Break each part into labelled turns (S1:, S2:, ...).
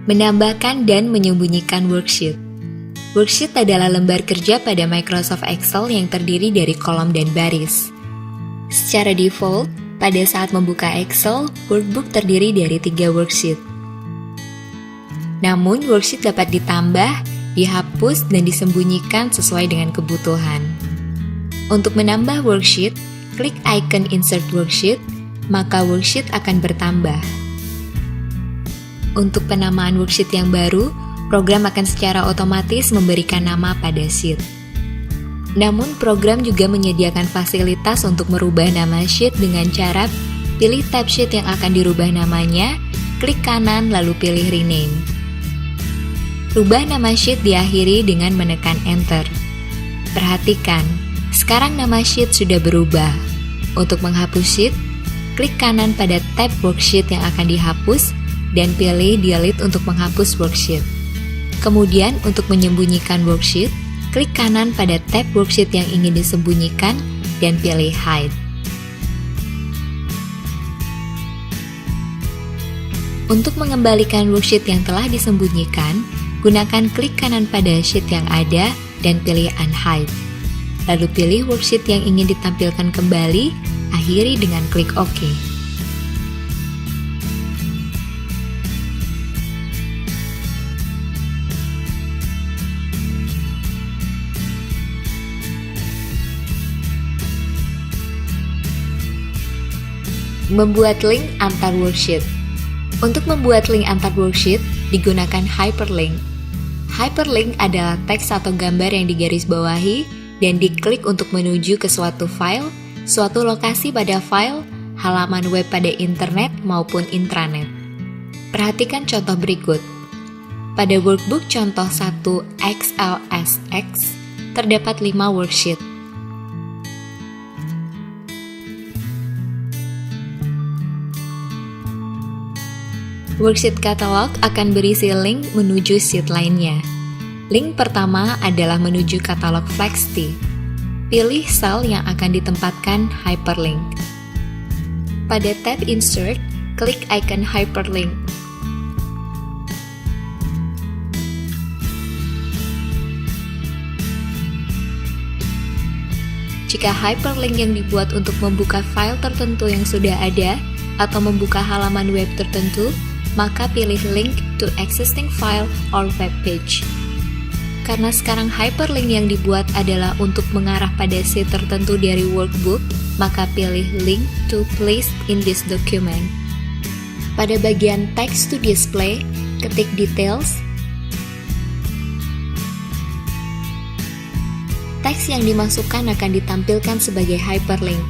S1: Menambahkan dan menyembunyikan worksheet. Worksheet adalah lembar kerja pada Microsoft Excel yang terdiri dari kolom dan baris. Secara default, pada saat membuka Excel, workbook terdiri dari 3 worksheet. Namun, worksheet dapat ditambah, dihapus, dan disembunyikan sesuai dengan kebutuhan. Untuk menambah worksheet, klik icon Insert Worksheet, maka worksheet akan bertambah. Untuk penamaan worksheet yang baru, program akan secara otomatis memberikan nama pada sheet. Namun, program juga menyediakan fasilitas untuk merubah nama sheet dengan cara pilih tab sheet yang akan dirubah namanya, klik kanan lalu pilih rename. Rubah nama sheet diakhiri dengan menekan enter. Perhatikan, sekarang nama sheet sudah berubah. Untuk menghapus sheet, klik kanan pada tab worksheet yang akan dihapus dan pilih delete untuk menghapus worksheet. Kemudian untuk menyembunyikan worksheet, klik kanan pada tab worksheet yang ingin disembunyikan dan pilih hide. Untuk mengembalikan worksheet yang telah disembunyikan, gunakan klik kanan pada sheet yang ada dan pilih unhide. Lalu pilih worksheet yang ingin ditampilkan kembali, akhiri dengan klik OK. Membuat link antar worksheet. Untuk membuat link antar worksheet, digunakan hyperlink. Hyperlink adalah teks atau gambar yang digarisbawahi dan diklik untuk menuju ke suatu file, suatu lokasi pada file, halaman web pada internet maupun intranet. Perhatikan contoh berikut. Pada workbook contoh 1 XLSX, terdapat 5 worksheet. Worksheet katalog akan berisi link menuju sheet lainnya. Link pertama adalah menuju katalog Flexty. Pilih sel yang akan ditempatkan hyperlink. Pada tab Insert, klik icon hyperlink. Jika hyperlink yang dibuat untuk membuka file tertentu yang sudah ada atau membuka halaman web tertentu, maka pilih link to existing file or web page. Karena sekarang hyperlink yang dibuat adalah untuk mengarah pada sheet tertentu dari workbook, maka pilih link to place in this document. Pada bagian text to display, ketik details. Teks yang dimasukkan akan ditampilkan sebagai hyperlink.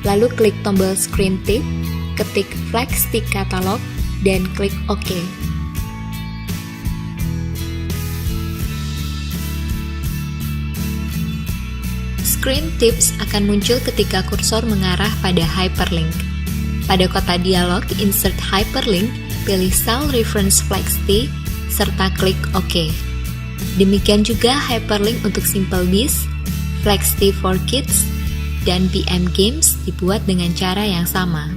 S1: Lalu klik tombol screen tip, ketik Flexty Catalog, dan klik OK. Screen tips akan muncul ketika kursor mengarah pada hyperlink. Pada kotak dialog Insert Hyperlink, pilih sel reference Flexty, serta klik OK. Demikian juga hyperlink untuk SimpleBiz, Flexty for Kids, dan BM Games dibuat dengan cara yang sama.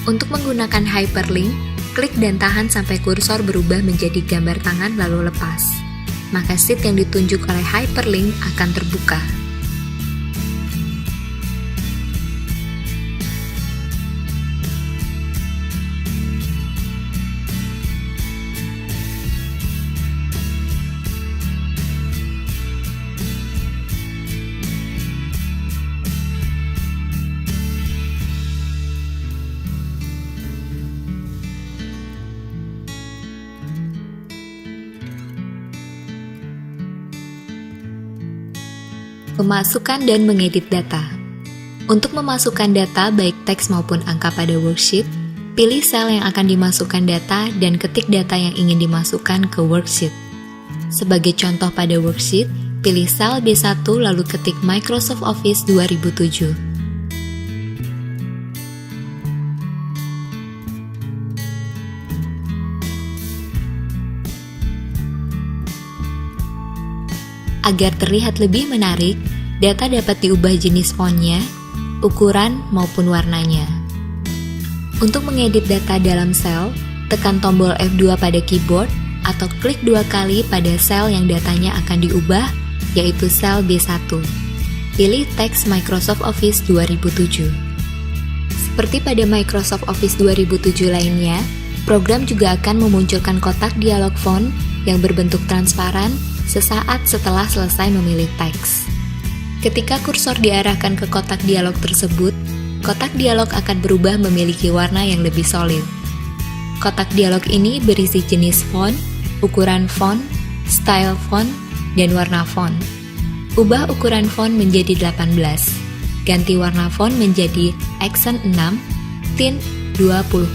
S1: Untuk menggunakan hyperlink, klik dan tahan sampai kursor berubah menjadi gambar tangan lalu lepas. Maka sheet yang ditunjuk oleh hyperlink akan terbuka. Memasukkan dan mengedit data. Untuk memasukkan data baik teks maupun angka pada worksheet, pilih sel yang akan dimasukkan data dan ketik data yang ingin dimasukkan ke worksheet. Sebagai contoh pada worksheet, pilih sel B1 lalu ketik Microsoft Office 2007. Agar terlihat lebih menarik, data dapat diubah jenis fontnya, ukuran, maupun warnanya. Untuk mengedit data dalam sel, tekan tombol F2 pada keyboard atau klik 2 kali pada sel yang datanya akan diubah, yaitu sel B1. Pilih teks Microsoft Office 2007. Seperti pada Microsoft Office 2007 lainnya, program juga akan memunculkan kotak dialog font yang berbentuk transparan sesaat setelah selesai memilih teks. Ketika kursor diarahkan ke kotak dialog tersebut, kotak dialog akan berubah memiliki warna yang lebih solid. Kotak dialog ini berisi jenis font, ukuran font, style font, dan warna font. Ubah ukuran font menjadi 18, ganti warna font menjadi accent 6, tint 20%.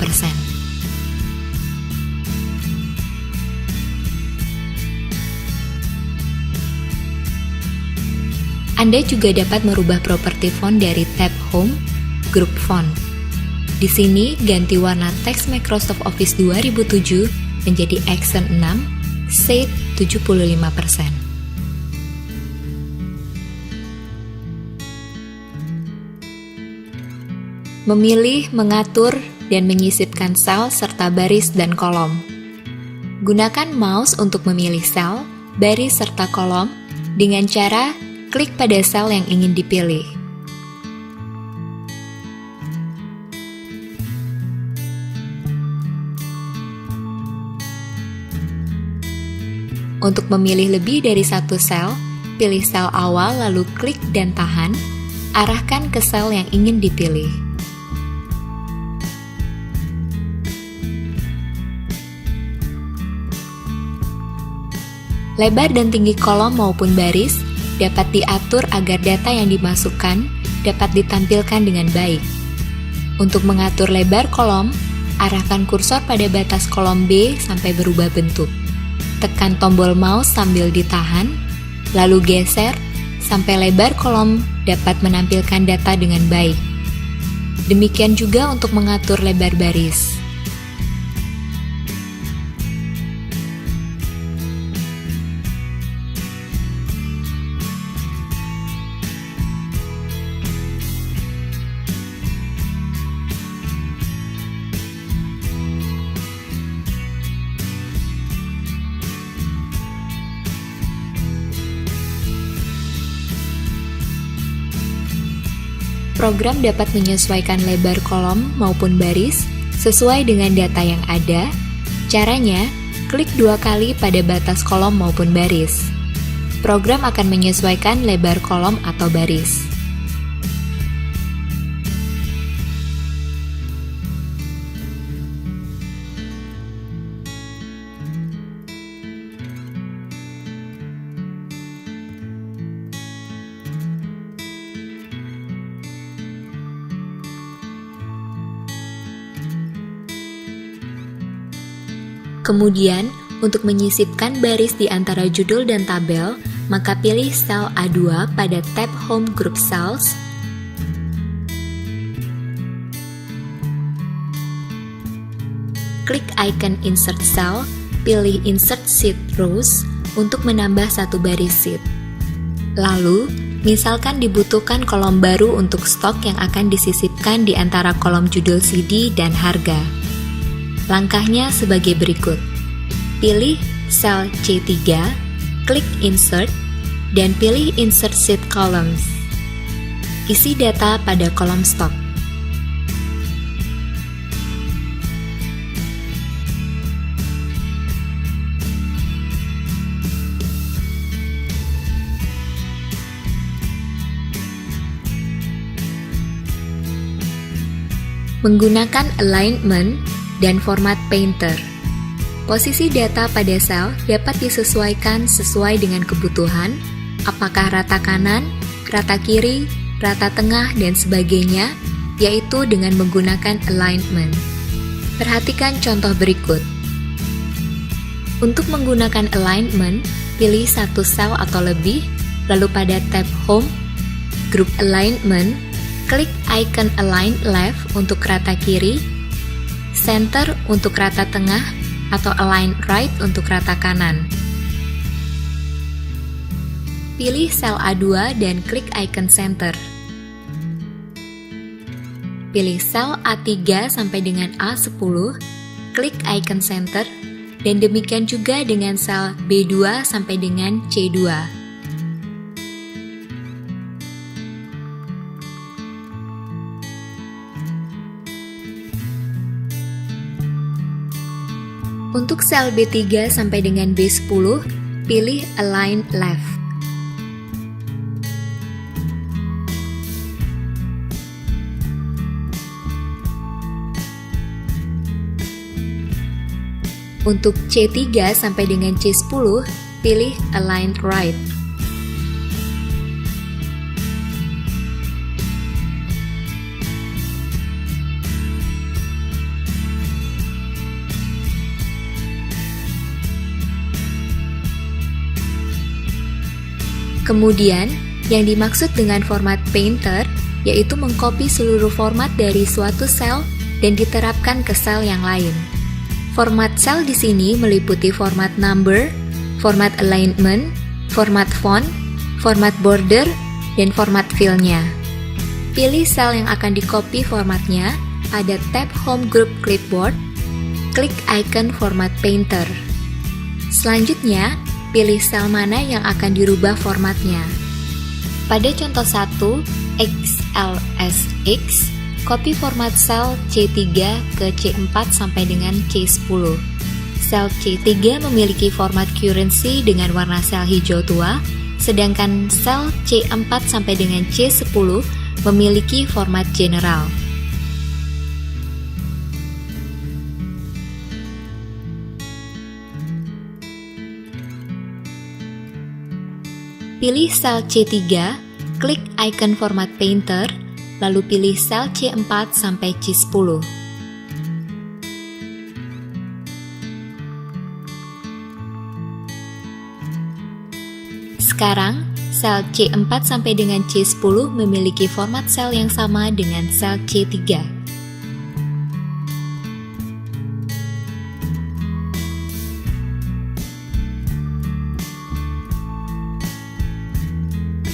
S1: Anda juga dapat merubah properti font dari tab Home, Group Font. Di sini, ganti warna teks Microsoft Office 2007 menjadi accent 6, shade 75%. Memilih, mengatur, dan menyisipkan sel serta baris dan kolom. Gunakan mouse untuk memilih sel, baris, serta kolom dengan cara klik pada sel yang ingin dipilih. Untuk memilih lebih dari satu sel, pilih sel awal lalu klik dan tahan, arahkan ke sel yang ingin dipilih. Lebar dan tinggi kolom maupun baris dapat diatur agar data yang dimasukkan dapat ditampilkan dengan baik. Untuk mengatur lebar kolom, arahkan kursor pada batas kolom B sampai berubah bentuk. Tekan tombol mouse sambil ditahan, lalu geser sampai lebar kolom dapat menampilkan data dengan baik. Demikian juga untuk mengatur lebar baris. Program dapat menyesuaikan lebar kolom maupun baris sesuai dengan data yang ada. Caranya, klik 2 kali pada batas kolom maupun baris. Program akan menyesuaikan lebar kolom atau baris. Kemudian, untuk menyisipkan baris di antara judul dan tabel, maka pilih sel A2 pada tab Home Group Cells, klik icon Insert Cell, pilih Insert Sheet Rows untuk menambah satu baris sheet. Lalu, Misalkan dibutuhkan kolom baru untuk stok yang akan disisipkan di antara kolom judul CD dan harga. Langkahnya sebagai berikut. Pilih sel C3, klik Insert, dan pilih Insert Sheet Columns. Isi data pada kolom stok. Menggunakan alignment dan format painter. Posisi data pada sel dapat disesuaikan sesuai dengan kebutuhan, apakah rata kanan, rata kiri, rata tengah, dan sebagainya, yaitu dengan menggunakan alignment. Perhatikan contoh berikut. Untuk menggunakan alignment, pilih satu sel atau lebih, lalu pada tab Home, Group Alignment, klik icon Align Left untuk rata kiri, Center untuk rata tengah, atau Align Right untuk rata kanan. Pilih sel A2 dan klik icon Center. Pilih sel A3 sampai dengan A10, klik icon Center, dan demikian juga dengan sel B2 sampai dengan C2. Untuk sel B3 sampai dengan B10, pilih Align Left. Untuk C3 sampai dengan C10, pilih Align Right. Kemudian, yang dimaksud dengan format painter yaitu mengcopy seluruh format dari suatu sel dan diterapkan ke sel yang lain. Format sel di sini meliputi format number, format alignment, format font, format border, dan format fill-nya. Pilih sel yang akan di-copy formatnya pada tab Home Group Clipboard, klik icon Format Painter. Selanjutnya, pilih sel mana yang akan dirubah formatnya. Pada contoh 1, XLSX, copy format sel C3 ke C4 sampai dengan C10. Sel C3 memiliki format currency dengan warna sel hijau tua, sedangkan sel C4 sampai dengan C10 memiliki format general. Pilih sel C3, klik icon Format Painter, lalu pilih sel C4 sampai C10. Sekarang, sel C4 sampai dengan C10 memiliki format sel yang sama dengan sel C3.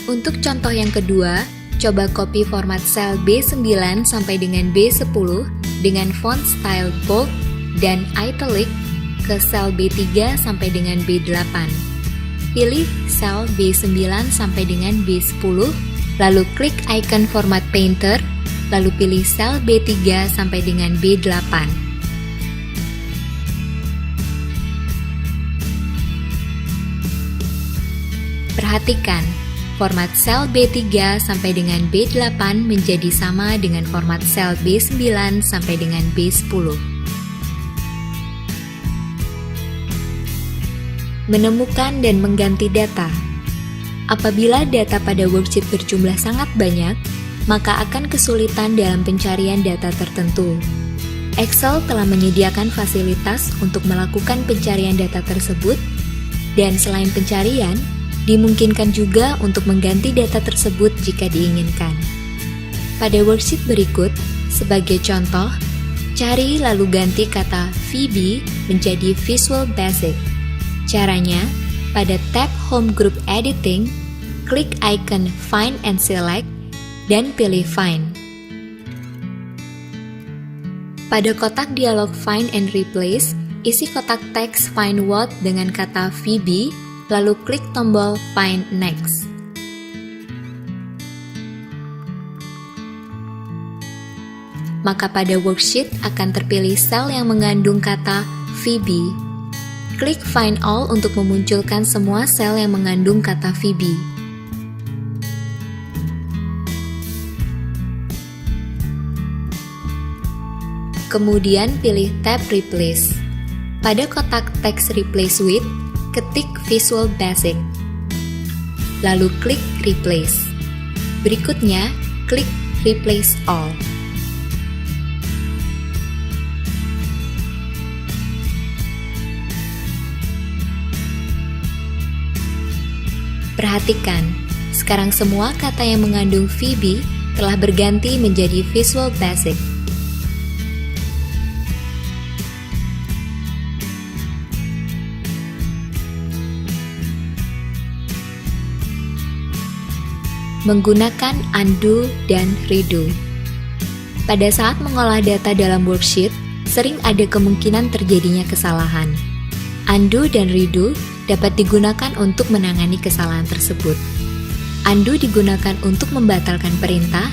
S1: Untuk contoh yang kedua, coba copy format sel B9 sampai dengan B10 dengan font style bold dan italic ke sel B3 sampai dengan B8. Pilih sel B9 sampai dengan B10, lalu klik icon Format Painter, lalu pilih sel B3 sampai dengan B8. Perhatikan, format sel B3 sampai dengan B8 menjadi sama dengan format sel B9 sampai dengan B10. Menemukan dan mengganti data. Apabila data pada worksheet berjumlah sangat banyak, maka akan kesulitan dalam pencarian data tertentu. Excel telah menyediakan fasilitas untuk melakukan pencarian data tersebut, dan selain pencarian, dimungkinkan juga untuk mengganti data tersebut jika diinginkan. Pada worksheet berikut, sebagai contoh, cari lalu ganti kata VB menjadi Visual Basic. Caranya, pada tab Home Group Editing, klik icon Find and Select, dan pilih Find. Pada kotak dialog Find and Replace, isi kotak teks Find What dengan kata Phoebe, lalu klik tombol Find Next. Maka pada worksheet akan terpilih sel yang mengandung kata Phoebe. Klik Find All untuk memunculkan semua sel yang mengandung kata Phoebe. Kemudian pilih tab Replace. Pada kotak teks Replace With, ketik Visual Basic. Lalu klik Replace. Berikutnya, klik Replace All. Perhatikan, sekarang semua kata yang mengandung Phoebe telah berganti menjadi Visual Basic. Menggunakan undo dan redo. Pada saat mengolah data dalam worksheet, sering ada kemungkinan terjadinya kesalahan. Undo dan redo dapat digunakan untuk menangani kesalahan tersebut. Undo digunakan untuk membatalkan perintah,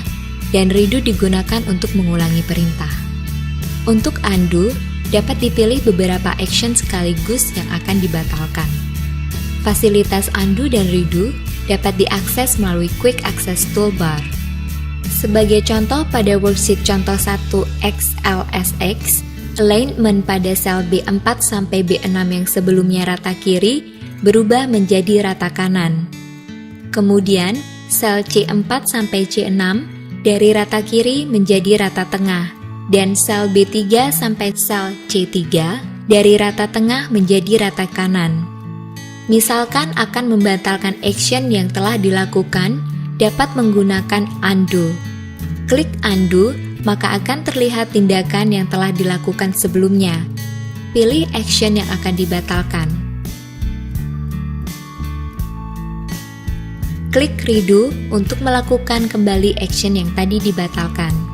S1: dan redo digunakan untuk mengulangi perintah. Untuk undo, dapat dipilih beberapa action sekaligus yang akan dibatalkan. Fasilitas undo dan redo dapat diakses melalui Quick Access Toolbar. Sebagai contoh pada worksheet contoh 1 XLSX, alignment pada sel B4 sampai B6 yang sebelumnya rata kiri berubah menjadi rata kanan. Kemudian, sel C4 sampai C6 dari rata kiri menjadi rata tengah, dan sel B3 sampai sel C3 dari rata tengah menjadi rata kanan. Misalkan akan membatalkan action yang telah dilakukan, dapat menggunakan undo. Klik undo, maka akan terlihat tindakan yang telah dilakukan sebelumnya. Pilih action yang akan dibatalkan. Klik redo untuk melakukan kembali action yang tadi dibatalkan.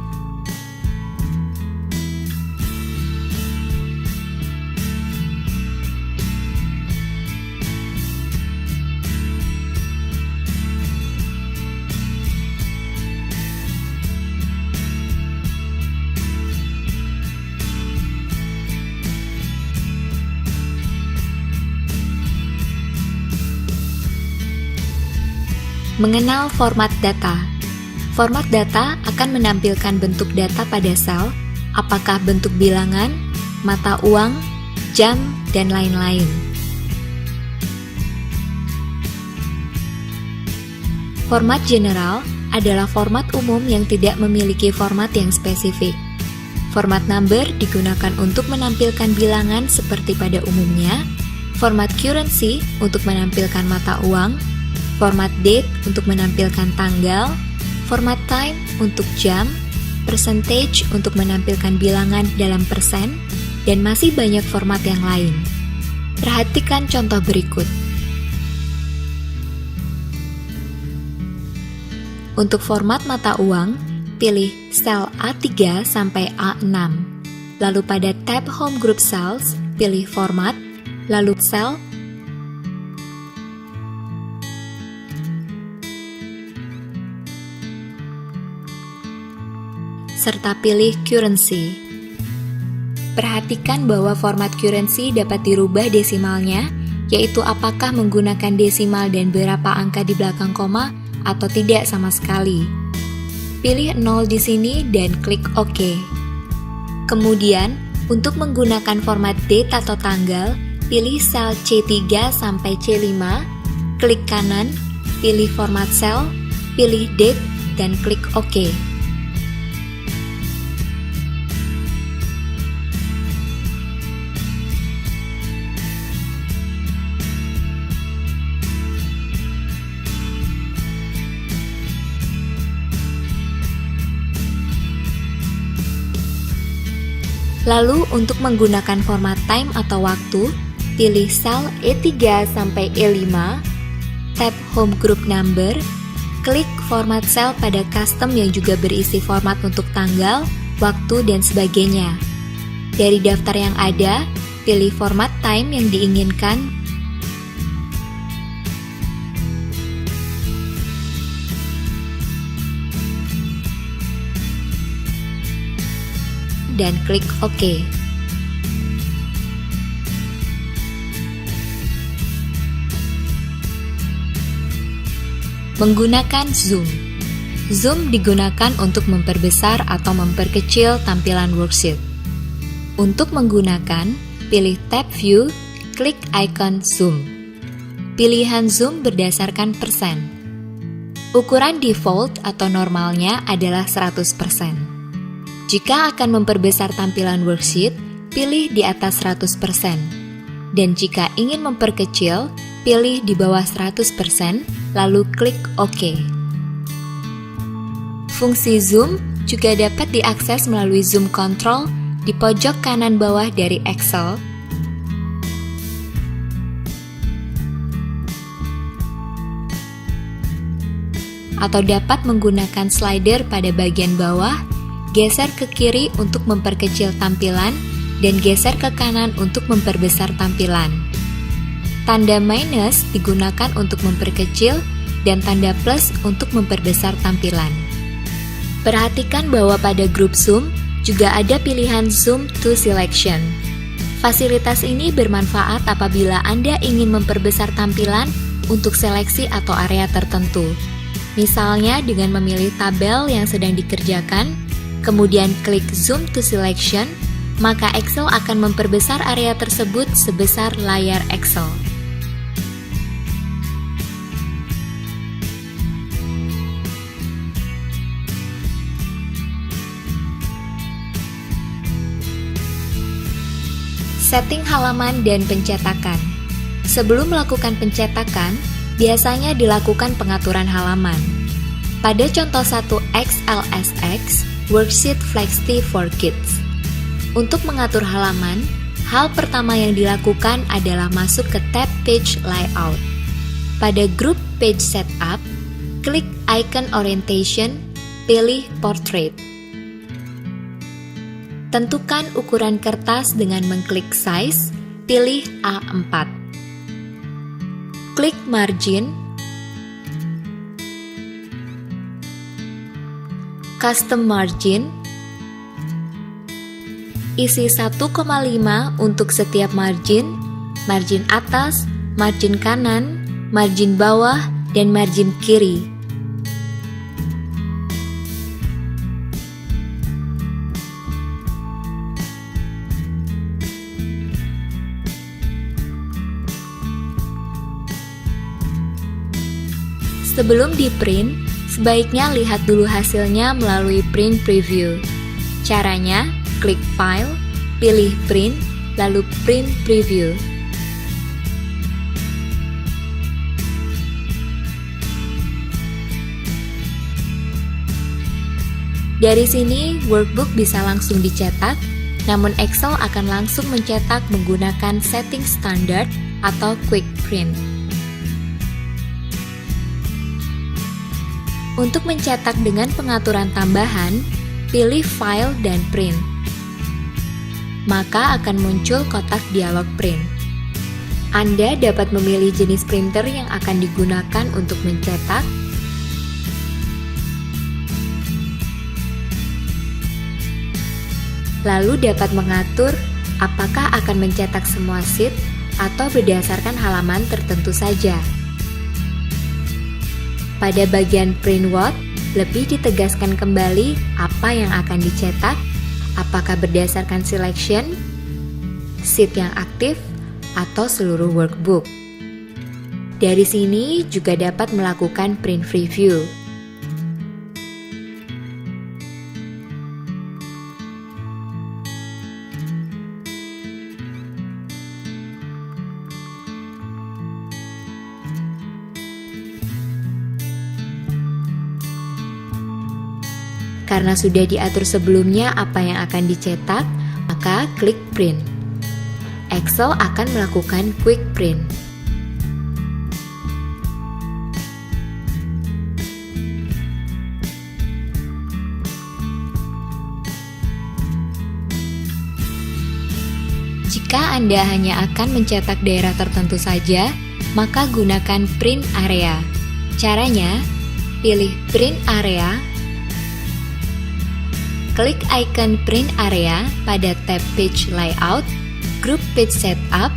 S1: Mengenal format data. Format data akan menampilkan bentuk data pada sel, apakah bentuk bilangan, mata uang, jam, dan lain-lain. Format general adalah format umum yang tidak memiliki format yang spesifik. Format number digunakan untuk menampilkan bilangan seperti pada umumnya, format currency untuk menampilkan mata uang, format date untuk menampilkan tanggal, format time untuk jam, percentage untuk menampilkan bilangan dalam persen, dan masih banyak format yang lain. Perhatikan contoh berikut. Untuk format mata uang, pilih sel A3 sampai A6. Lalu pada tab Home Group Cells, pilih Format, lalu sel serta pilih currency. Perhatikan bahwa format currency dapat dirubah desimalnya, yaitu apakah menggunakan desimal dan berapa angka di belakang koma atau tidak sama sekali. Pilih 0 di sini dan klik OK. Kemudian, untuk menggunakan format date atau tanggal, pilih sel C3 sampai C5, klik kanan, pilih format sel, pilih date, dan klik OK. Lalu untuk menggunakan format time atau waktu, pilih sel E3 sampai E5, tab Home Group Number, klik format sel pada custom yang juga berisi format untuk tanggal, waktu, dan sebagainya. Dari daftar yang ada, pilih format time yang diinginkan, dan klik OK. Menggunakan Zoom. Zoom digunakan untuk memperbesar atau memperkecil tampilan worksheet. Untuk menggunakan, pilih tab View, klik icon Zoom. Pilihan Zoom berdasarkan persen. Ukuran default atau normalnya adalah 100%. Jika akan memperbesar tampilan worksheet, pilih di atas 100%. Dan jika ingin memperkecil, pilih di bawah 100%, lalu klik OK. Fungsi Zoom juga dapat diakses melalui Zoom Control di pojok kanan bawah dari Excel, atau dapat menggunakan slider pada bagian bawah, geser ke kiri untuk memperkecil tampilan, dan geser ke kanan untuk memperbesar tampilan. Tanda minus digunakan untuk memperkecil dan tanda plus untuk memperbesar tampilan. Perhatikan bahwa pada grup Zoom juga ada pilihan Zoom to Selection. Fasilitas ini bermanfaat apabila Anda ingin memperbesar tampilan untuk seleksi atau area tertentu. Misalnya dengan memilih tabel yang sedang dikerjakan, kemudian klik Zoom to Selection, maka Excel akan memperbesar area tersebut sebesar layar Excel. Setting halaman dan pencetakan. Sebelum melakukan pencetakan, biasanya dilakukan pengaturan halaman. Pada contoh 1 XLSX, Worksheet Flexity for Kids. Untuk mengatur halaman, hal pertama yang dilakukan adalah masuk ke tab Page Layout. Pada grup Page Setup, klik icon Orientation, pilih Portrait. Tentukan ukuran kertas dengan mengklik Size, pilih A4. Klik Margin, Custom Margin, isi 1,5 untuk setiap margin, margin atas, margin kanan, margin bawah, dan margin kiri. Sebelum di-print, sebaiknya lihat dulu hasilnya melalui Print Preview. Caranya, klik File, pilih Print, lalu Print Preview. Dari sini, workbook bisa langsung dicetak, namun Excel akan langsung mencetak menggunakan setting standar atau Quick Print. Untuk mencetak dengan pengaturan tambahan, pilih File dan Print. Maka akan muncul kotak dialog print. Anda dapat memilih jenis printer yang akan digunakan untuk mencetak, lalu dapat mengatur apakah akan mencetak semua sheet atau berdasarkan halaman tertentu saja. Pada bagian Print What, lebih ditegaskan kembali apa yang akan dicetak, apakah berdasarkan selection, sheet yang aktif, atau seluruh workbook. Dari sini juga dapat melakukan print preview. Karena sudah diatur sebelumnya apa yang akan dicetak, maka klik Print. Excel akan melakukan Quick Print. Jika Anda hanya akan mencetak daerah tertentu saja, maka gunakan print area. Caranya, pilih print area, klik icon print area pada tab page layout, group page setup,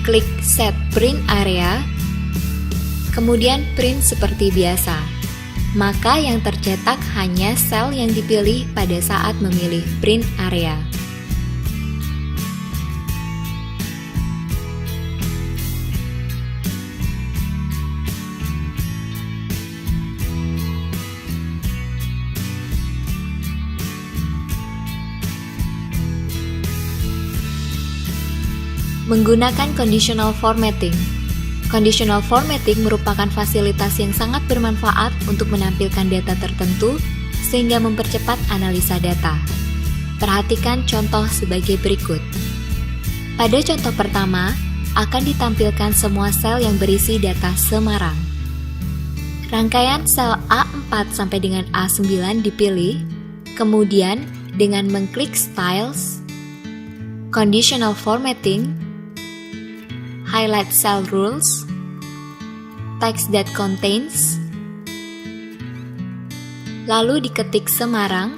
S1: klik set print area, kemudian print seperti biasa. Maka yang tercetak hanya sel yang dipilih pada saat memilih print area. Menggunakan conditional formatting. Conditional formatting merupakan fasilitas yang sangat bermanfaat untuk menampilkan data tertentu sehingga mempercepat analisa data. Perhatikan contoh sebagai berikut. Pada contoh pertama, akan ditampilkan semua sel yang berisi data Semarang. Rangkaian sel A4 sampai dengan A9 dipilih, kemudian dengan mengklik Styles, Conditional Formatting, Highlight Cell Rules, Text that contains, lalu diketik Semarang,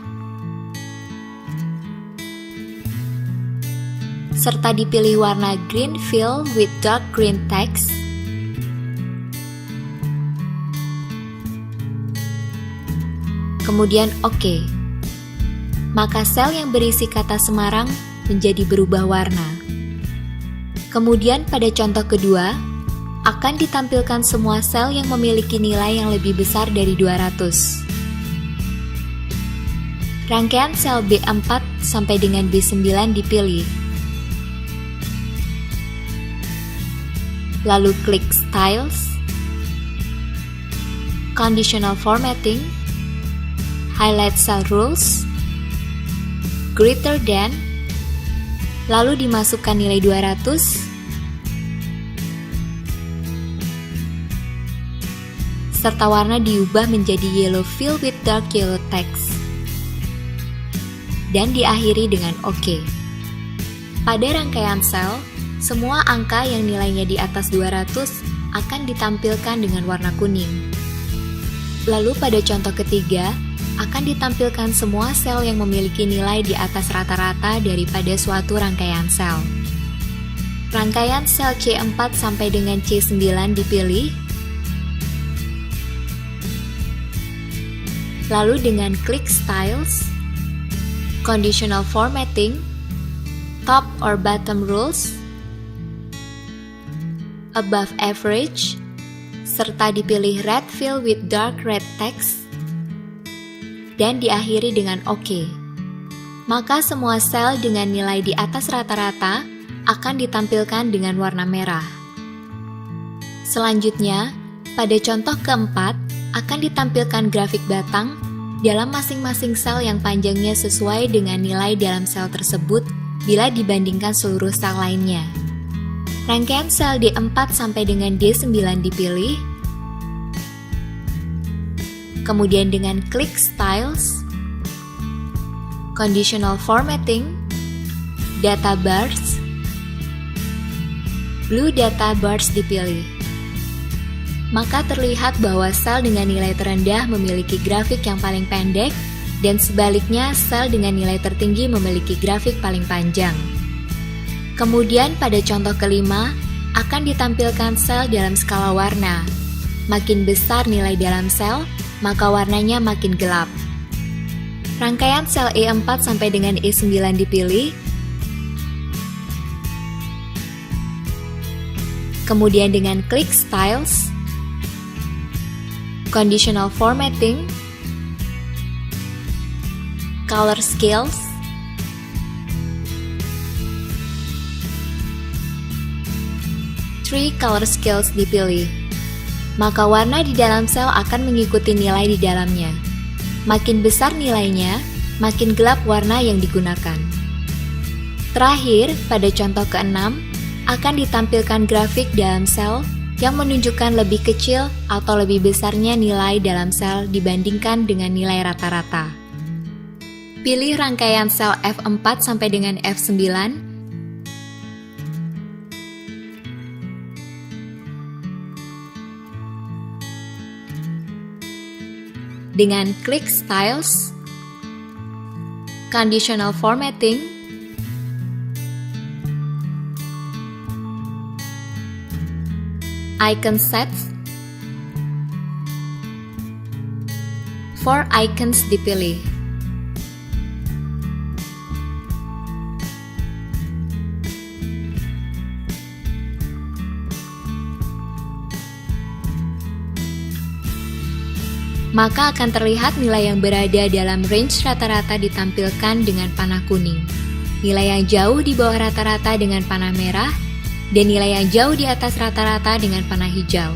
S1: serta dipilih warna green fill with dark green text, kemudian OK. Maka sel yang berisi kata Semarang menjadi berubah warna. Kemudian pada contoh kedua, akan ditampilkan semua sel yang memiliki nilai yang lebih besar dari 200. Rangkaian sel B4 sampai dengan B9 dipilih. Lalu klik Styles, Conditional Formatting, Highlight Cell Rules, Greater than, lalu dimasukkan nilai 200, serta warna diubah menjadi yellow fill with dark yellow text, dan diakhiri dengan OK. Pada rangkaian sel, semua angka yang nilainya di atas 200 akan ditampilkan dengan warna kuning. Lalu pada contoh ketiga, akan ditampilkan semua sel yang memiliki nilai di atas rata-rata daripada suatu rangkaian sel. Rangkaian sel C4 sampai dengan C9 dipilih, lalu dengan klik Styles, Conditional Formatting, Top or Bottom Rules, Above Average, serta dipilih Red Fill with Dark Red Text, dan diakhiri dengan OK. Maka semua sel dengan nilai di atas rata-rata akan ditampilkan dengan warna merah. Selanjutnya, pada contoh keempat, akan ditampilkan grafik batang dalam masing-masing sel yang panjangnya sesuai dengan nilai dalam sel tersebut bila dibandingkan seluruh sel lainnya. Rangkaian sel D4 sampai dengan D9 dipilih, kemudian dengan klik Styles, Conditional Formatting, Data Bars, Blue Data Bars dipilih. Maka terlihat bahwa sel dengan nilai terendah memiliki grafik yang paling pendek dan sebaliknya sel dengan nilai tertinggi memiliki grafik paling panjang. Kemudian pada contoh kelima, akan ditampilkan sel dalam skala warna. Makin besar nilai dalam sel, maka warnanya makin gelap. Rangkaian sel E4 sampai dengan E9 dipilih, kemudian dengan klik Styles, Conditional Formatting, Color Scales, Three Color Scales dipilih. Maka warna di dalam sel akan mengikuti nilai di dalamnya. Makin besar nilainya, makin gelap warna yang digunakan. Terakhir, pada contoh keenam, akan ditampilkan grafik dalam sel yang menunjukkan lebih kecil atau lebih besarnya nilai dalam sel dibandingkan dengan nilai rata-rata. Pilih rangkaian sel F4 sampai dengan F9, dengan klik Styles, Conditional Formatting, Icon Sets. For icons dipilih. Maka akan terlihat nilai yang berada dalam range rata-rata ditampilkan dengan panah kuning, nilai yang jauh di bawah rata-rata dengan panah merah, dan nilai yang jauh di atas rata-rata dengan panah hijau.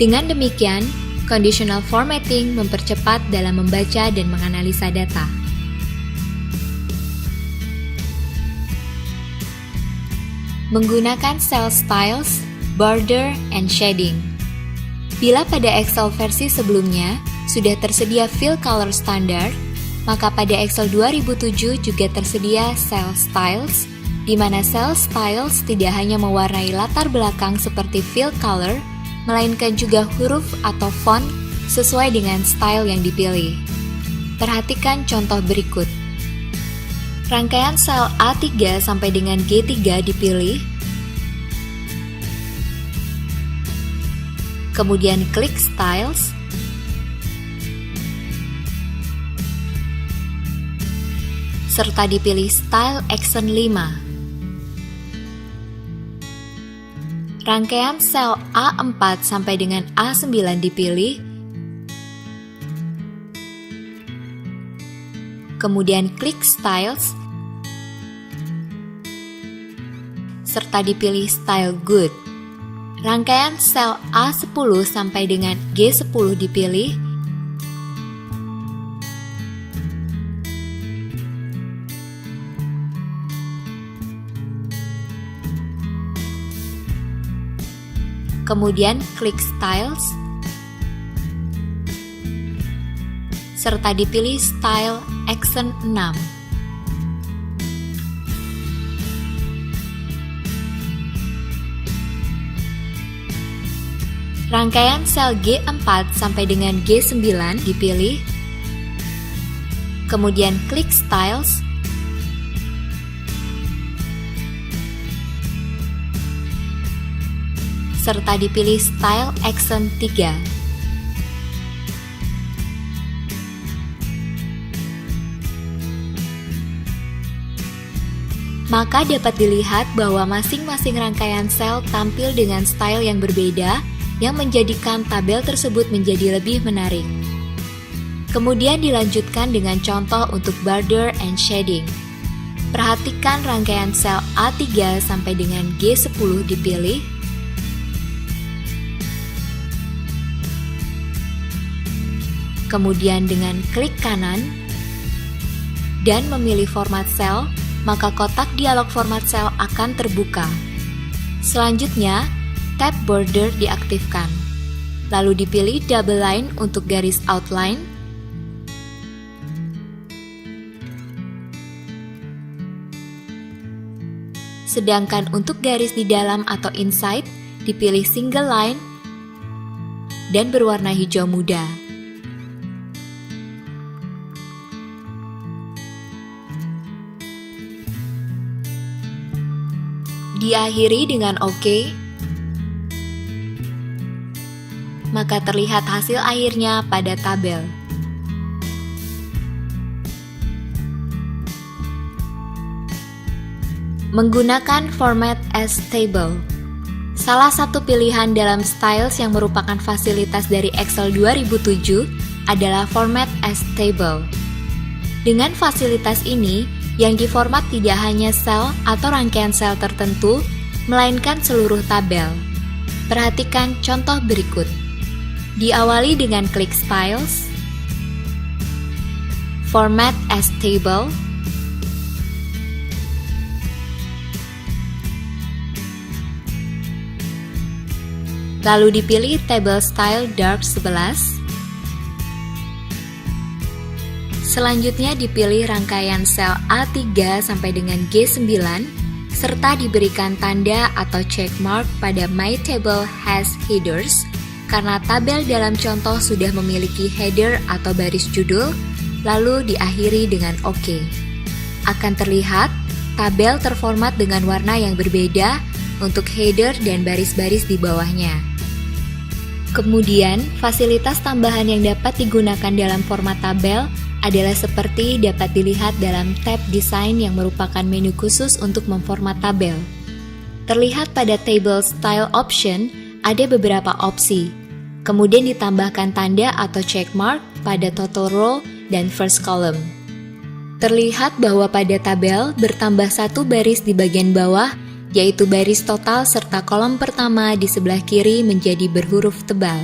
S1: Dengan demikian, conditional formatting mempercepat dalam membaca dan menganalisa data. Menggunakan cell styles, border, and shading. Bila pada Excel versi sebelumnya sudah tersedia fill color standard, maka pada Excel 2007 juga tersedia cell styles, di mana cell styles tidak hanya mewarnai latar belakang seperti fill color, melainkan juga huruf atau font sesuai dengan style yang dipilih. Perhatikan contoh berikut. Rangkaian sel A3 sampai dengan G3 dipilih, kemudian klik Styles, serta dipilih Style Action 5. Rangkaian sel A4 sampai dengan A9 dipilih, kemudian klik Styles, serta dipilih Style Good. Rangkaian sel A10 sampai dengan G10 dipilih, kemudian klik Styles, serta dipilih Style Action 6. Rangkaian sel G4 sampai dengan G9 dipilih, kemudian klik Styles, serta dipilih Style Action 3. Maka dapat dilihat bahwa masing-masing rangkaian sel tampil dengan style yang berbeda, yang menjadikan tabel tersebut menjadi lebih menarik. Kemudian dilanjutkan dengan contoh untuk border and shading. Perhatikan rangkaian sel A3 sampai dengan G10 dipilih, kemudian dengan klik kanan dan memilih format sel, maka kotak dialog format sel akan terbuka. Selanjutnya, tab border diaktifkan, lalu dipilih double line untuk garis outline, sedangkan untuk garis di dalam atau inside dipilih single line dan berwarna hijau muda. Diakhiri dengan OK. Maka terlihat hasil akhirnya pada tabel. Menggunakan format as table. Salah satu pilihan dalam styles yang merupakan fasilitas dari Excel 2007 adalah format as table. Dengan fasilitas ini, yang diformat tidak hanya sel atau rangkaian sel tertentu, melainkan seluruh tabel. Perhatikan contoh berikut. Diawali dengan klik Styles, Format as Table, lalu dipilih Table Style Dark 11. Selanjutnya dipilih rangkaian sel A3 sampai dengan G9, serta diberikan tanda atau check mark pada My Table Has Headers, karena tabel dalam contoh sudah memiliki header atau baris judul, lalu diakhiri dengan OK. Akan terlihat, tabel terformat dengan warna yang berbeda untuk header dan baris-baris di bawahnya. Kemudian, fasilitas tambahan yang dapat digunakan dalam format tabel adalah seperti dapat dilihat dalam tab Design yang merupakan menu khusus untuk memformat tabel. Terlihat pada Table Style Option ada beberapa opsi. Kemudian ditambahkan tanda atau check mark pada total row dan first column. Terlihat bahwa pada tabel bertambah satu baris di bagian bawah, yaitu baris total serta kolom pertama di sebelah kiri menjadi berhuruf tebal.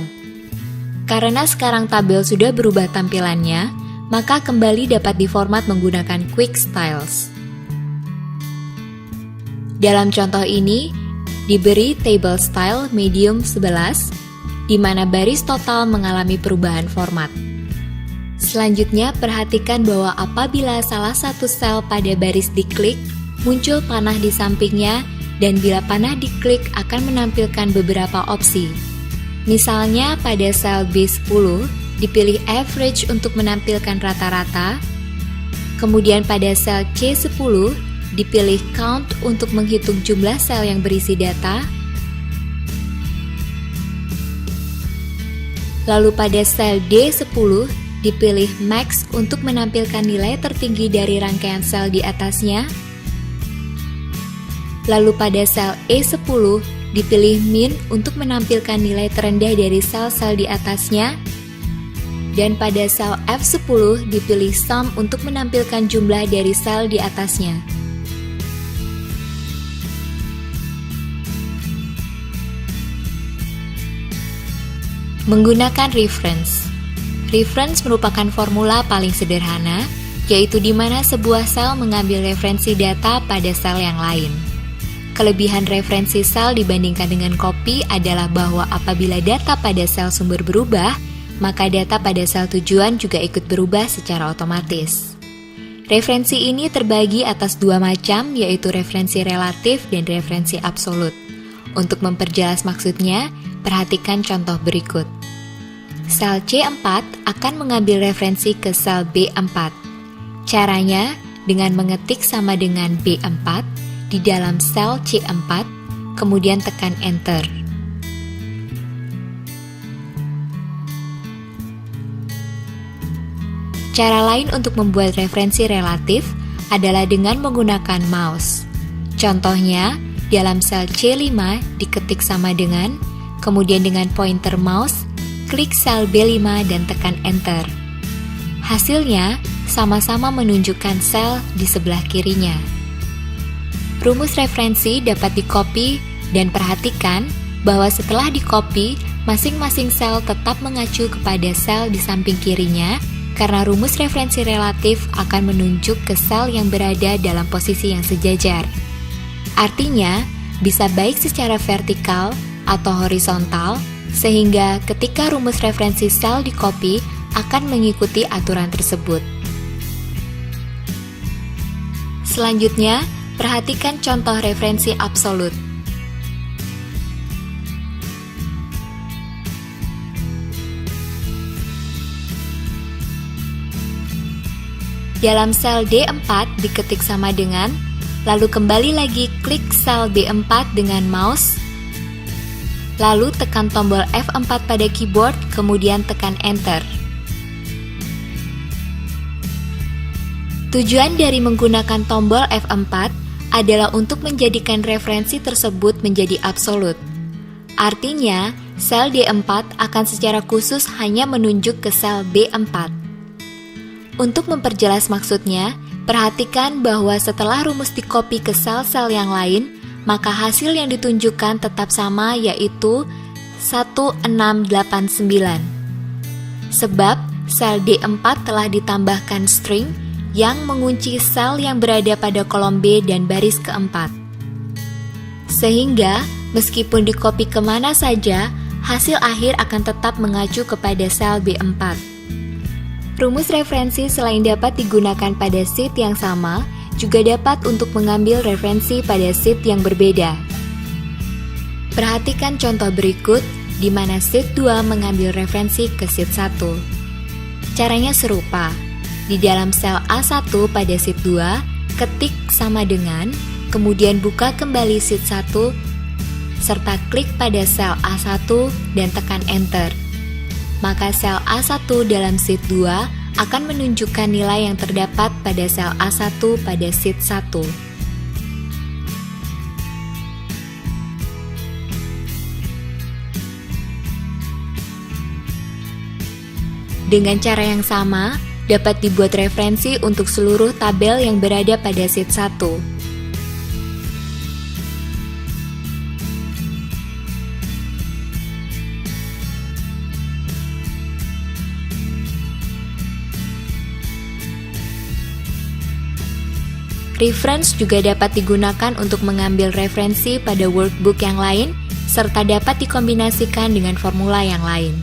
S1: Karena sekarang tabel sudah berubah tampilannya, maka kembali dapat diformat menggunakan Quick Styles. Dalam contoh ini, diberi table style medium 11, di mana baris total mengalami perubahan format. Selanjutnya, perhatikan bahwa apabila salah satu sel pada baris diklik, muncul panah di sampingnya, dan bila panah diklik akan menampilkan beberapa opsi. Misalnya pada sel B10, dipilih average untuk menampilkan rata-rata, kemudian pada sel C10, dipilih count untuk menghitung jumlah sel yang berisi data, lalu pada sel D10, dipilih max untuk menampilkan nilai tertinggi dari rangkaian sel di atasnya, lalu pada sel E10, dipilih min untuk menampilkan nilai terendah dari sel-sel di atasnya, dan pada sel F10 dipilih sum untuk menampilkan jumlah dari sel di atasnya. Menggunakan reference. Reference merupakan formula paling sederhana, yaitu di mana sebuah sel mengambil referensi data pada sel yang lain. Kelebihan referensi sel dibandingkan dengan copy adalah bahwa apabila data pada sel sumber berubah, maka data pada sel tujuan juga ikut berubah secara otomatis. Referensi ini terbagi atas dua macam, yaitu referensi relatif dan referensi absolut. Untuk memperjelas maksudnya, perhatikan contoh berikut. Sel C4 akan mengambil referensi ke sel B4. Caranya dengan mengetik sama dengan B4 di dalam sel C4, kemudian tekan Enter. Cara lain untuk membuat referensi relatif adalah dengan menggunakan mouse. Contohnya, dalam sel C5 diketik sama dengan, kemudian dengan pointer mouse, klik sel B5 dan tekan Enter. Hasilnya sama-sama menunjukkan sel di sebelah kirinya. Rumus referensi dapat di-copy dan perhatikan bahwa setelah di-copy, masing-masing sel tetap mengacu kepada sel di samping kirinya karena rumus referensi relatif akan menunjuk ke sel yang berada dalam posisi yang sejajar. Artinya, bisa baik secara vertikal atau horizontal, sehingga ketika rumus referensi sel di-copy akan mengikuti aturan tersebut. Selanjutnya, perhatikan contoh referensi absolut. Dalam sel D4 diketik sama dengan, lalu kembali lagi klik sel B4 dengan mouse, lalu tekan tombol F4 pada keyboard, kemudian tekan Enter. Tujuan dari menggunakan tombol F4 adalah untuk menjadikan referensi tersebut menjadi absolut. Artinya, sel D4 akan secara khusus hanya menunjuk ke sel B4. Untuk memperjelas maksudnya, perhatikan bahwa setelah rumus di-copy ke sel-sel yang lain, maka hasil yang ditunjukkan tetap sama, yaitu 1689. Sebab sel D4 telah ditambahkan string yang mengunci sel yang berada pada kolom B dan baris keempat. Sehingga, meskipun di-copy kemana saja, hasil akhir akan tetap mengacu kepada sel B4. Rumus referensi selain dapat digunakan pada sheet yang sama, juga dapat untuk mengambil referensi pada sheet yang berbeda. Perhatikan contoh berikut, di mana sheet 2 mengambil referensi ke sheet 1. Caranya serupa. Di dalam sel A1 pada sheet 2, ketik sama dengan, kemudian buka kembali sheet 1, serta klik pada sel A1 dan tekan Enter. Maka sel A1 dalam sheet 2 akan menunjukkan nilai yang terdapat pada sel A1 pada sheet 1. Dengan cara yang sama, dapat dibuat referensi untuk seluruh tabel yang berada pada sheet 1. Reference juga dapat digunakan untuk mengambil referensi pada workbook yang lain, serta dapat dikombinasikan dengan formula yang lain.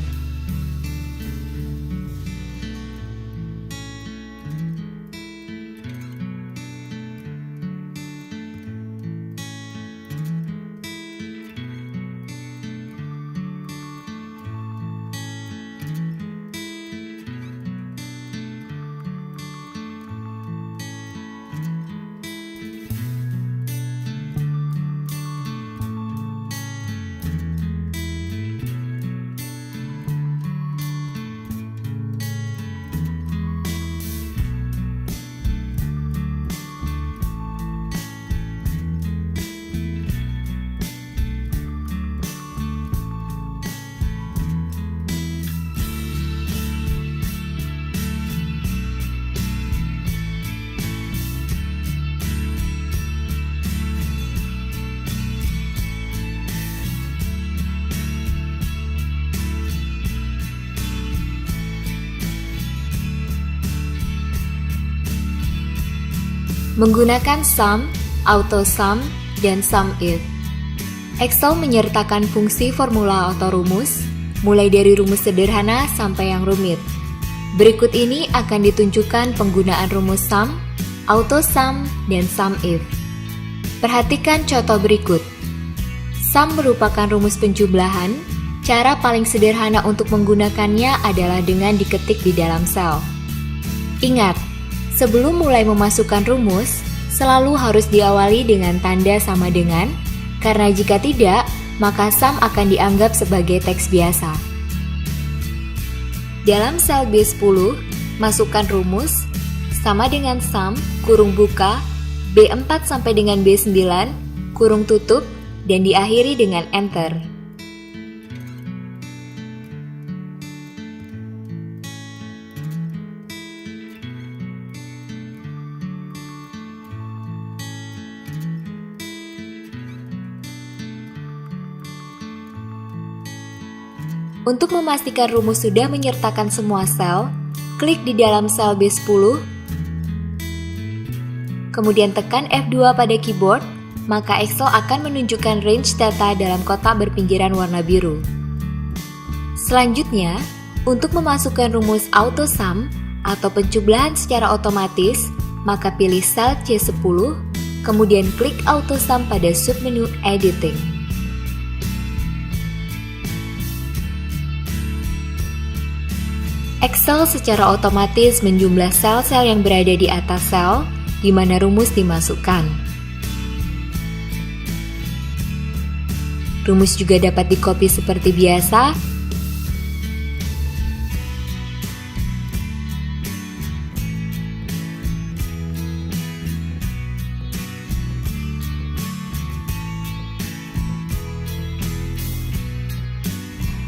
S1: Menggunakan sum, auto-sum, dan SUMIF. Excel menyertakan fungsi formula atau rumus, mulai dari rumus sederhana sampai yang rumit. Berikut ini akan ditunjukkan penggunaan rumus sum, auto-sum, dan SUMIF. Perhatikan contoh berikut. Sum merupakan rumus penjumlahan. Cara paling sederhana untuk menggunakannya adalah dengan diketik di dalam sel. Ingat, sebelum mulai memasukkan rumus, selalu harus diawali dengan tanda sama dengan, karena jika tidak, maka sum akan dianggap sebagai teks biasa. Dalam sel B10, masukkan rumus sama dengan sum, kurung buka, B4 sampai dengan B9, kurung tutup, dan diakhiri dengan Enter. Untuk memastikan rumus sudah menyertakan semua sel, klik di dalam sel B10, kemudian tekan F2 pada keyboard, maka Excel akan menunjukkan range data dalam kotak berpinggiran warna biru. Selanjutnya, untuk memasukkan rumus auto-sum atau penjumlahan secara otomatis, maka pilih sel C10, kemudian klik auto-sum pada submenu Editing. Excel secara otomatis menjumlah sel-sel yang berada di atas sel di mana rumus dimasukkan. Rumus juga dapat di-copy seperti biasa.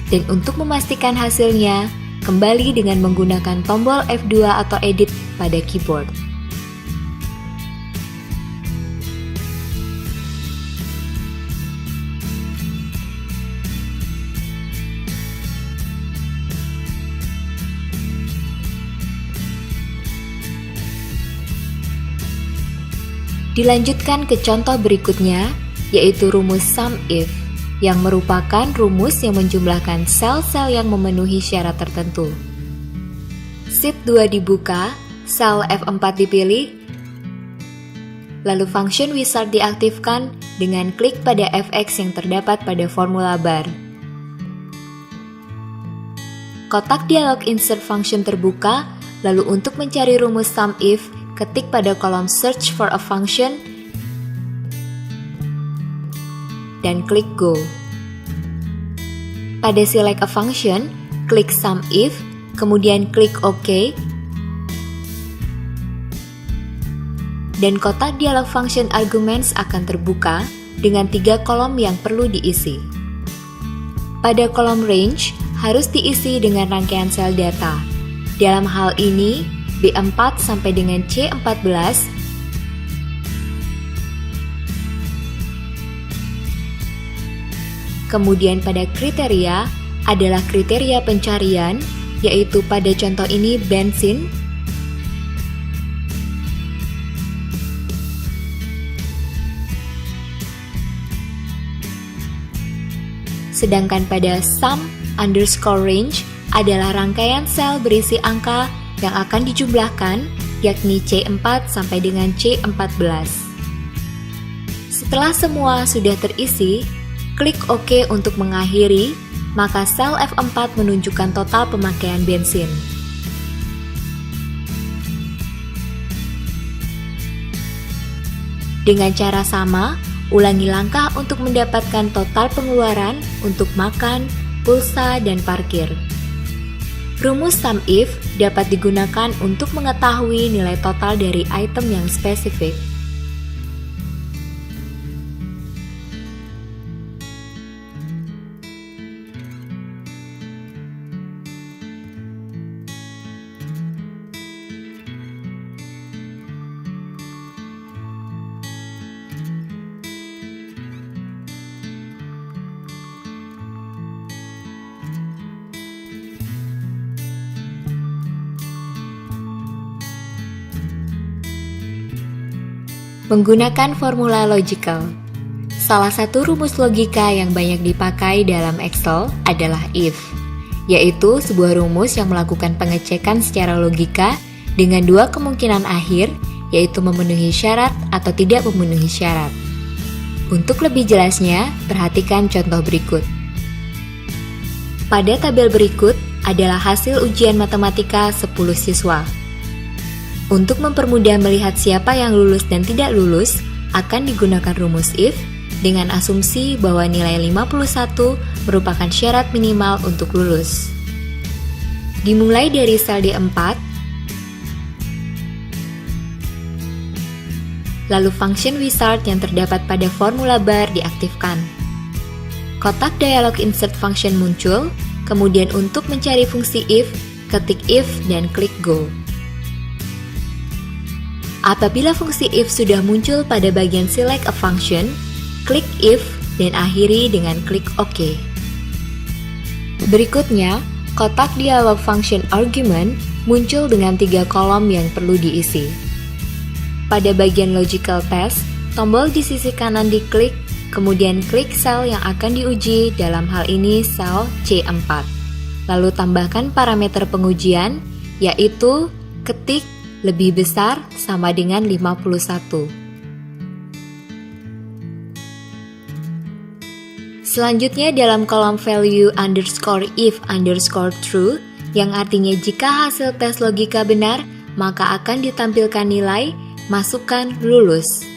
S1: Dan untuk memastikan hasilnya, kembali dengan menggunakan tombol F2 atau Edit pada keyboard. Dilanjutkan ke contoh berikutnya, yaitu rumus SUMIF, yang merupakan rumus yang menjumlahkan sel-sel yang memenuhi syarat tertentu. Sheet 2 dibuka, sel F4 dipilih, lalu function wizard diaktifkan dengan klik pada Fx yang terdapat pada formula bar. Kotak dialog insert function terbuka, lalu untuk mencari rumus sum if, ketik pada kolom search for a function, dan klik go. Pada select a function, klik sum if, kemudian klik OK, dan kotak dialog function arguments akan terbuka dengan 3 kolom yang perlu diisi. Pada kolom range, harus diisi dengan rangkaian sel data. Dalam hal ini, B4 sampai dengan C14, kemudian pada kriteria adalah kriteria pencarian, yaitu pada contoh ini bensin, sedangkan pada sum underscore range adalah rangkaian sel berisi angka yang akan dijumlahkan, yakni C4 sampai dengan C14. Setelah semua sudah terisi, klik OK untuk mengakhiri, maka sel F4 menunjukkan total pemakaian bensin. Dengan cara sama, ulangi langkah untuk mendapatkan total pengeluaran untuk makan, pulsa, dan parkir. Rumus sum if dapat digunakan untuk mengetahui nilai total dari item yang spesifik. Menggunakan formula logical. Salah satu rumus logika yang banyak dipakai dalam Excel adalah if, yaitu sebuah rumus yang melakukan pengecekan secara logika dengan 2 kemungkinan akhir, yaitu memenuhi syarat atau tidak memenuhi syarat. Untuk lebih jelasnya, perhatikan contoh berikut. Pada tabel berikut adalah hasil ujian matematika 10 siswa. Untuk mempermudah melihat siapa yang lulus dan tidak lulus, akan digunakan rumus if dengan asumsi bahwa nilai 51 merupakan syarat minimal untuk lulus. Dimulai dari sel D4, lalu function wizard yang terdapat pada formula bar diaktifkan. Kotak dialog insert function muncul, kemudian untuk mencari fungsi if, ketik if dan klik go. Apabila fungsi if sudah muncul pada bagian select a function, klik if dan akhiri dengan klik OK. Berikutnya, kotak dialog function argument muncul dengan 3 kolom yang perlu diisi. Pada bagian logical test, tombol di sisi kanan diklik, kemudian klik sel yang akan diuji, dalam hal ini sel C4. Lalu tambahkan parameter pengujian, yaitu ketik lebih besar sama dengan 51. Selanjutnya dalam kolom value underscore if underscore true, yang artinya jika hasil tes logika benar, maka akan ditampilkan nilai, masukkan lulus.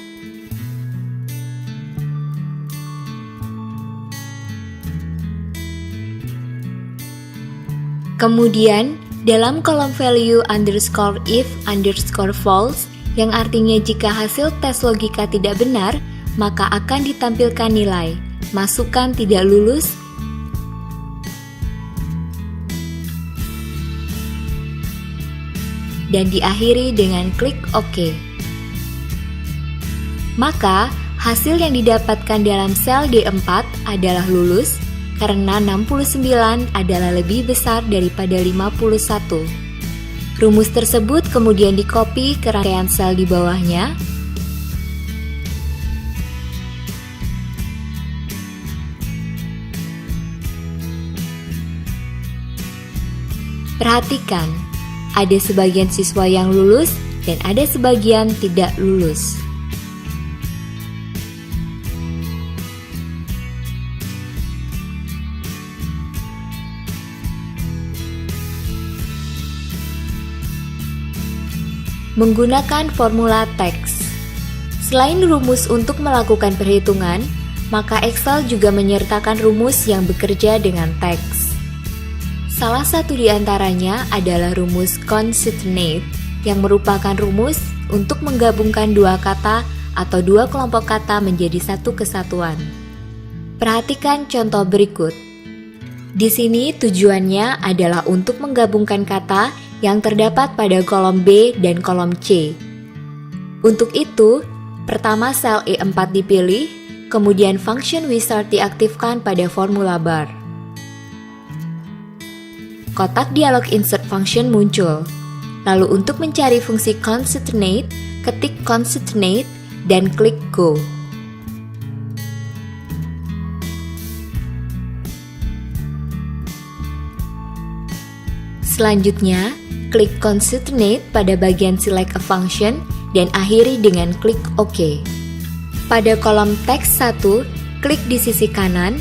S1: Kemudian, dalam kolom value underscore if underscore false, yang artinya jika hasil tes logika tidak benar, maka akan ditampilkan nilai, masukkan tidak lulus, dan diakhiri dengan klik OK. Maka, hasil yang didapatkan dalam sel D4 adalah lulus, karena 69 adalah lebih besar daripada 51. Rumus tersebut kemudian di-copy ke rangkaian sel di bawahnya. Perhatikan, ada sebagian siswa yang lulus dan ada sebagian tidak lulus. Menggunakan formula teks. Selain rumus untuk melakukan perhitungan, maka Excel juga menyertakan rumus yang bekerja dengan teks. Salah satu di antaranya adalah rumus concatenate, yang merupakan rumus untuk menggabungkan dua kata atau dua kelompok kata menjadi satu kesatuan. Perhatikan contoh berikut. Di sini tujuannya adalah untuk menggabungkan kata yang terdapat pada kolom B dan kolom C. Untuk itu, pertama sel E4 dipilih, kemudian function wizard diaktifkan pada formula bar. Kotak dialog insert function muncul. Lalu untuk mencari fungsi concatenate, ketik concatenate dan klik go. Selanjutnya, klik concatenate pada bagian select a function dan akhiri dengan klik OK. Pada kolom teks 1, klik di sisi kanan,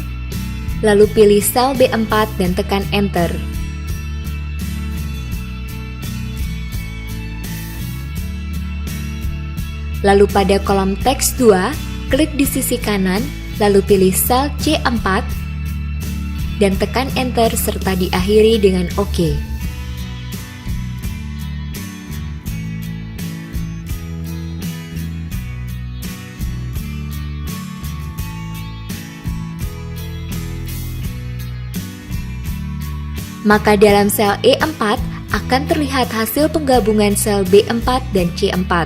S1: lalu pilih sel B4 dan tekan Enter. Lalu pada kolom teks 2, klik di sisi kanan, lalu pilih sel C4 dan tekan Enter serta diakhiri dengan OK. Maka dalam sel E4 akan terlihat hasil penggabungan sel B4 dan C4.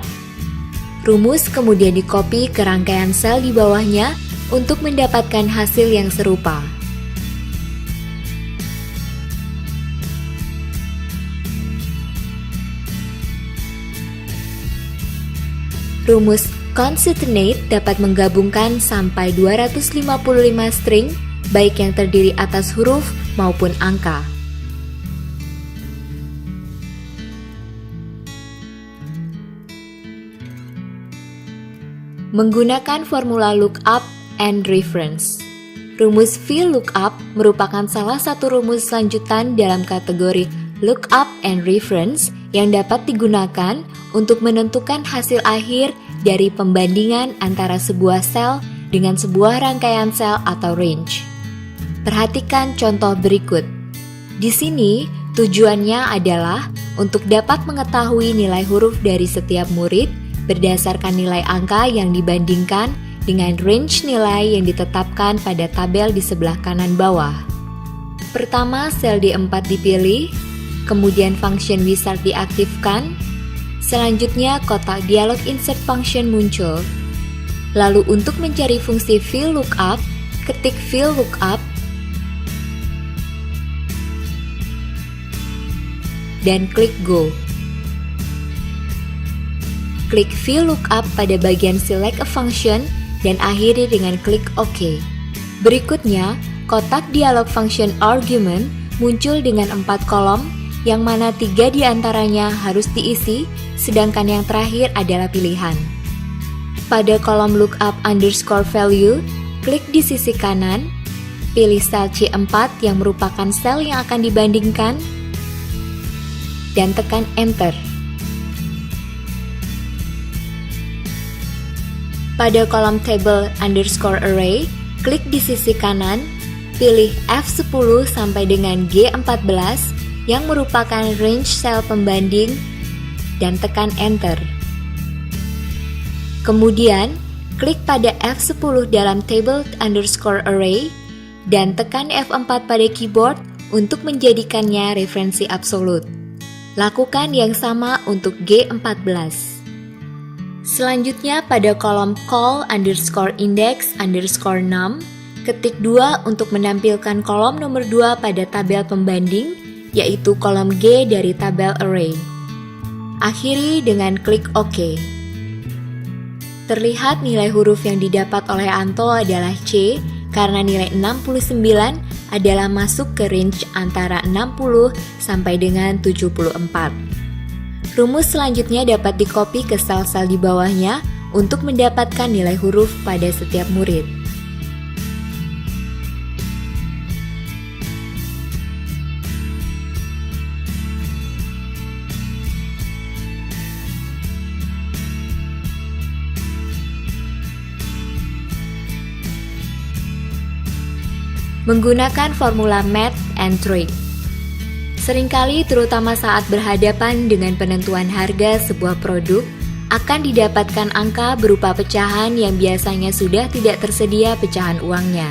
S1: Rumus kemudian dikopi ke rangkaian sel di bawahnya untuk mendapatkan hasil yang serupa. Rumus concatenate dapat menggabungkan sampai 255 string, baik yang terdiri atas huruf maupun angka. Menggunakan formula lookup and reference. Rumus VLOOKUP merupakan salah satu rumus lanjutan dalam kategori lookup and reference yang dapat digunakan untuk menentukan hasil akhir dari pembandingan antara sebuah sel dengan sebuah rangkaian sel atau range. Perhatikan contoh berikut. Di sini, tujuannya adalah untuk dapat mengetahui nilai huruf dari setiap murid berdasarkan nilai angka yang dibandingkan dengan range nilai yang ditetapkan pada tabel di sebelah kanan bawah. Pertama, sel D4 dipilih, kemudian function wizard diaktifkan, selanjutnya kotak dialog insert function muncul. Lalu untuk mencari fungsi VLOOKUP, ketik VLOOKUP dan klik go. Klik VLOOKUP pada bagian select a function dan akhiri dengan klik OK. Berikutnya, kotak dialog function argument muncul dengan 4 kolom, yang mana 3 diantaranya harus diisi, sedangkan yang terakhir adalah pilihan. Pada kolom lookup underscore value, klik di sisi kanan, pilih sel C4 yang merupakan sel yang akan dibandingkan, dan tekan Enter. Pada kolom table underscore array, klik di sisi kanan, pilih F10 sampai dengan G14 yang merupakan range sel pembanding dan tekan Enter. Kemudian, klik pada F10 dalam table underscore array dan tekan F4 pada keyboard untuk menjadikannya referensi absolut. Lakukan yang sama untuk G14. Selanjutnya pada kolom call underscore index underscore num, ketik 2 untuk menampilkan kolom nomor 2 pada tabel pembanding, yaitu kolom G dari tabel array. Akhiri dengan klik OK. Terlihat nilai huruf yang didapat oleh Anto adalah C, karena nilai 69 adalah masuk ke range antara 60 sampai dengan 74. Rumus selanjutnya dapat dikopi ke sel-sel di bawahnya untuk mendapatkan nilai huruf pada setiap murid. Menggunakan formula math and trick. Seringkali terutama saat berhadapan dengan penentuan harga sebuah produk, akan didapatkan angka berupa pecahan yang biasanya sudah tidak tersedia pecahan uangnya.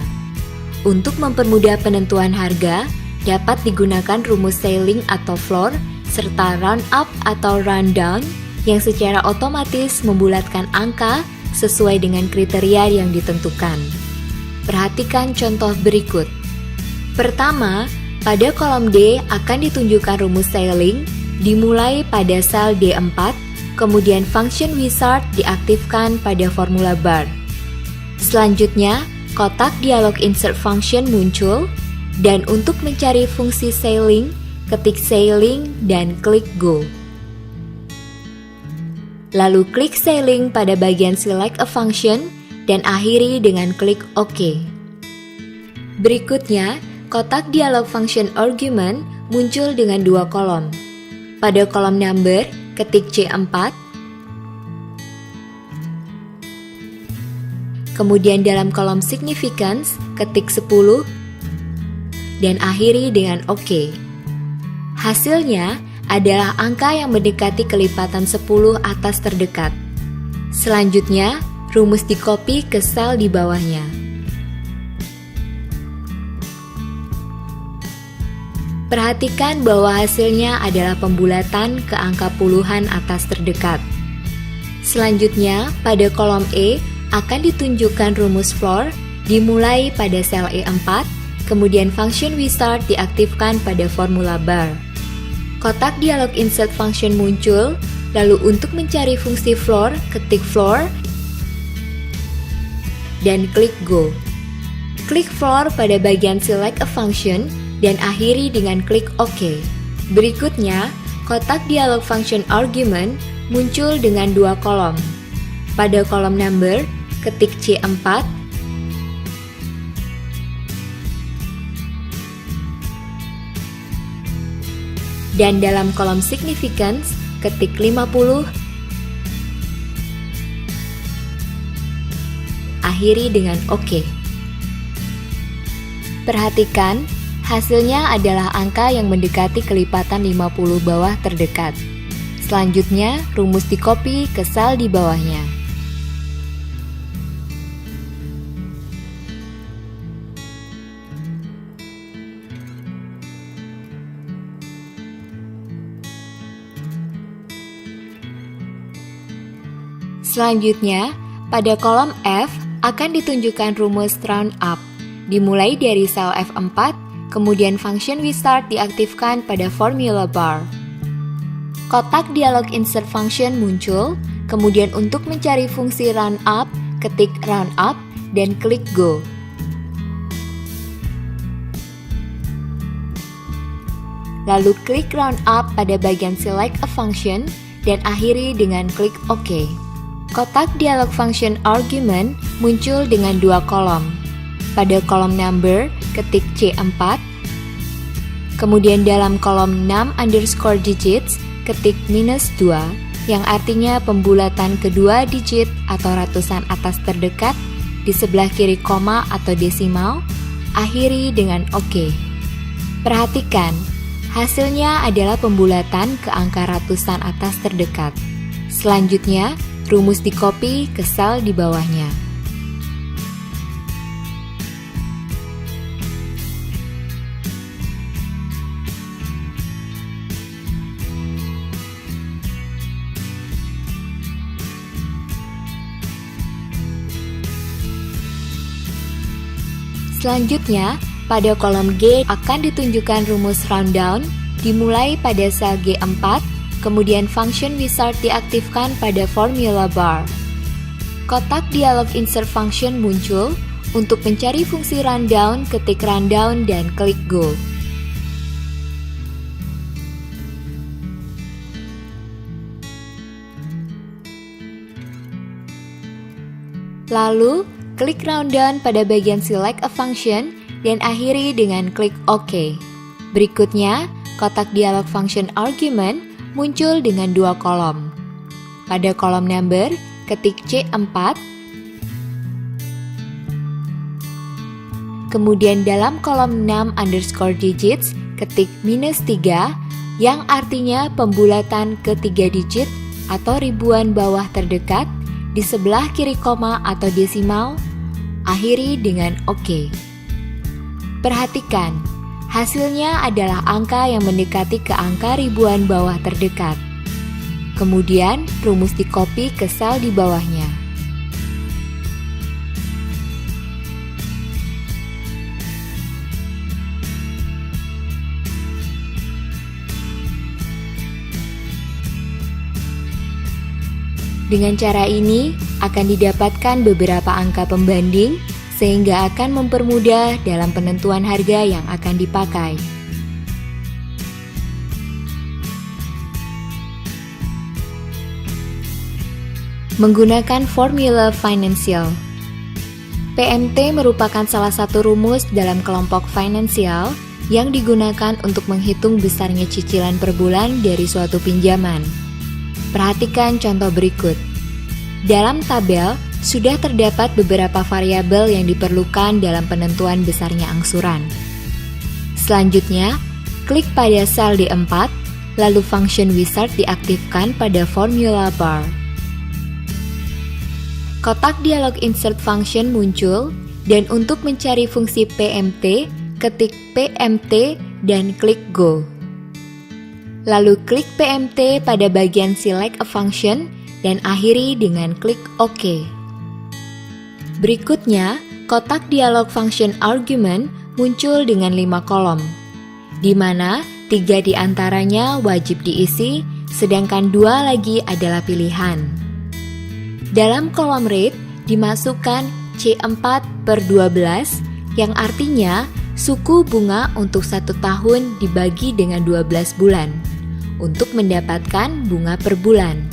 S1: Untuk mempermudah penentuan harga, dapat digunakan rumus ceiling atau floor, serta round up atau round down yang secara otomatis membulatkan angka sesuai dengan kriteria yang ditentukan. Perhatikan contoh berikut. Pertama, pada kolom D akan ditunjukkan rumus ceiling dimulai pada sel D4, kemudian function wizard diaktifkan pada formula bar. Selanjutnya, kotak dialog insert function muncul, dan untuk mencari fungsi ceiling, ketik ceiling dan klik go. Lalu klik ceiling pada bagian select a function dan akhiri dengan klik OK. Berikutnya, kotak dialog function argument muncul dengan dua kolom. Pada kolom number, ketik C4. Kemudian dalam kolom significance, ketik 10 dan akhiri dengan OK. Hasilnya adalah angka yang mendekati kelipatan 10 atas terdekat. Selanjutnya, rumus di-copy ke sel di bawahnya. Perhatikan bahwa hasilnya adalah pembulatan ke angka puluhan atas terdekat. Selanjutnya, pada kolom E akan ditunjukkan rumus floor dimulai pada sel E4, kemudian function wizard diaktifkan pada formula bar. Kotak dialog insert function muncul, lalu untuk mencari fungsi floor, ketik floor dan klik go. Klik floor pada bagian select a function dan akhiri dengan klik OK. Berikutnya, kotak dialog function argument muncul dengan dua kolom. Pada kolom number, ketik C4, dan dalam kolom significance, ketik 50, akhiri dengan OK. Perhatikan, hasilnya adalah angka yang mendekati kelipatan 50 bawah terdekat. Selanjutnya, rumus di-copy ke sel di bawahnya. Selanjutnya, pada kolom F akan ditunjukkan rumus round up, dimulai dari sel F4, kemudian function wizard diaktifkan pada formula bar. Kotak dialog insert function muncul, kemudian untuk mencari fungsi round up, ketik round up dan klik go. Lalu klik round up pada bagian select a function dan akhiri dengan klik OK. Kotak dialog function argument muncul dengan dua kolom. Pada kolom number, ketik C4. Kemudian dalam kolom num underscore digits, ketik -2, yang artinya pembulatan kedua digit atau ratusan atas terdekat di sebelah kiri koma atau desimal, akhiri dengan OK. Perhatikan, hasilnya adalah pembulatan ke angka ratusan atas terdekat. Selanjutnya, rumus di-copy ke sel di bawahnya. Selanjutnya, pada kolom G akan ditunjukkan rumus round down dimulai pada sel G4, kemudian function wizard diaktifkan pada formula bar. Kotak dialog insert function muncul, untuk mencari fungsi rundown, ketik rundown dan klik go. Lalu, klik rundown pada bagian select a function dan akhiri dengan klik OK. Berikutnya, kotak dialog function argument muncul dengan dua kolom. Pada kolom number, ketik C4. kemudian dalam kolom 6 underscore digits, ketik -3, yang artinya pembulatan ke 3 digit atau ribuan bawah terdekat, di sebelah kiri koma atau desimal, akhiri dengan OK. Perhatikan, hasilnya adalah angka yang mendekati ke angka ribuan bawah terdekat. Kemudian, rumus di-copy ke sel di bawahnya. Dengan cara ini, akan didapatkan beberapa angka pembanding sehingga akan mempermudah dalam penentuan harga yang akan dipakai. Menggunakan formula finansial. PMT merupakan salah satu rumus dalam kelompok finansial yang digunakan untuk menghitung besarnya cicilan per bulan dari suatu pinjaman. Perhatikan contoh berikut. Dalam tabel, sudah terdapat beberapa variabel yang diperlukan dalam penentuan besarnya angsuran. Selanjutnya, klik pada sel D4, lalu function wizard diaktifkan pada formula bar. Kotak dialog insert function muncul, dan untuk mencari fungsi PMT, ketik PMT dan klik Go. Lalu klik PMT pada bagian Select a Function dan akhiri dengan klik OK. Berikutnya, kotak dialog function argument muncul dengan 5 kolom, di mana 3 diantaranya wajib diisi, sedangkan 2 lagi adalah pilihan. Dalam kolom rate dimasukkan C4/12 yang artinya suku bunga untuk 1 tahun dibagi dengan 12 bulan untuk mendapatkan bunga per bulan.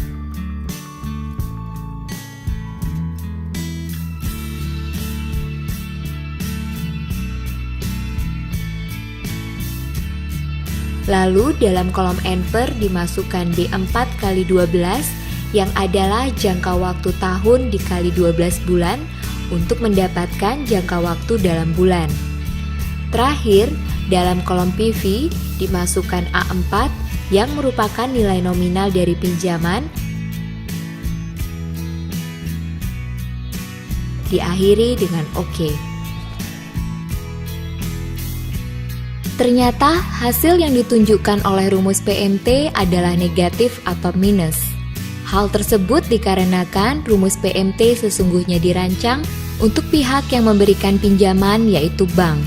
S1: Lalu dalam kolom N/per dimasukkan D4 kali 12 yang adalah jangka waktu tahun dikali 12 bulan untuk mendapatkan jangka waktu dalam bulan. Terakhir, dalam kolom PV dimasukkan A4 yang merupakan nilai nominal dari pinjaman, diakhiri dengan OK. Ternyata hasil yang ditunjukkan oleh rumus PMT adalah negatif atau minus. Hal tersebut dikarenakan rumus PMT sesungguhnya dirancang untuk pihak yang memberikan pinjaman, yaitu bank.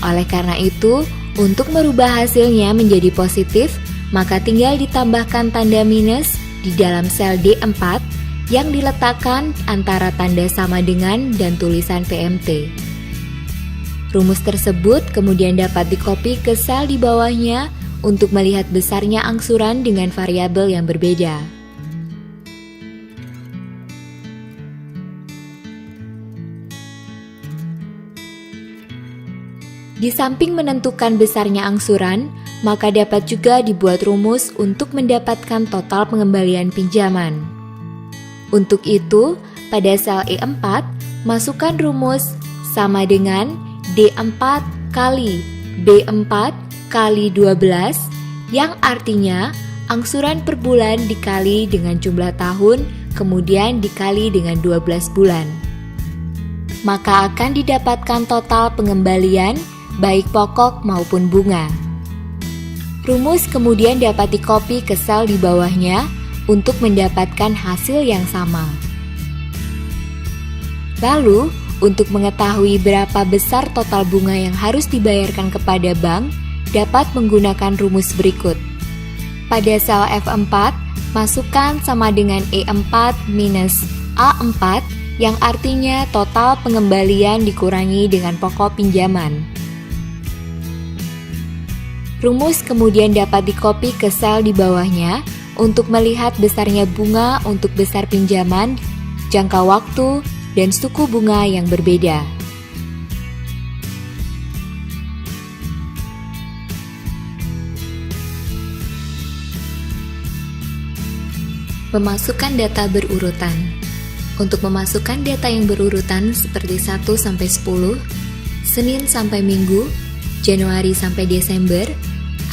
S1: Oleh karena itu, untuk merubah hasilnya menjadi positif, maka tinggal ditambahkan tanda minus di dalam sel D4 yang diletakkan antara tanda sama dengan dan tulisan PMT. Rumus tersebut kemudian dapat di-copy ke sel di bawahnya untuk melihat besarnya angsuran dengan variabel yang berbeda. Di samping menentukan besarnya angsuran, maka dapat juga dibuat rumus untuk mendapatkan total pengembalian pinjaman. Untuk itu, pada sel E4, masukkan rumus sama dengan D4 kali B4 kali 12, yang artinya angsuran per bulan dikali dengan jumlah tahun, kemudian dikali dengan 12 bulan. Maka akan didapatkan total pengembalian baik pokok maupun bunga. Rumus kemudian dapat di-copy ke sel di bawahnya untuk mendapatkan hasil yang sama. Lalu, untuk mengetahui berapa besar total bunga yang harus dibayarkan kepada bank, dapat menggunakan rumus berikut. Pada sel F4, masukkan sama dengan E4 minus A4, yang artinya total pengembalian dikurangi dengan pokok pinjaman. Rumus kemudian dapat di-copy ke sel di bawahnya untuk melihat besarnya bunga untuk besar pinjaman, jangka waktu, dan suku bunga yang berbeda. Memasukkan data berurutan. Untuk memasukkan data yang berurutan seperti 1 sampai 10, Senin sampai Minggu, Januari sampai Desember,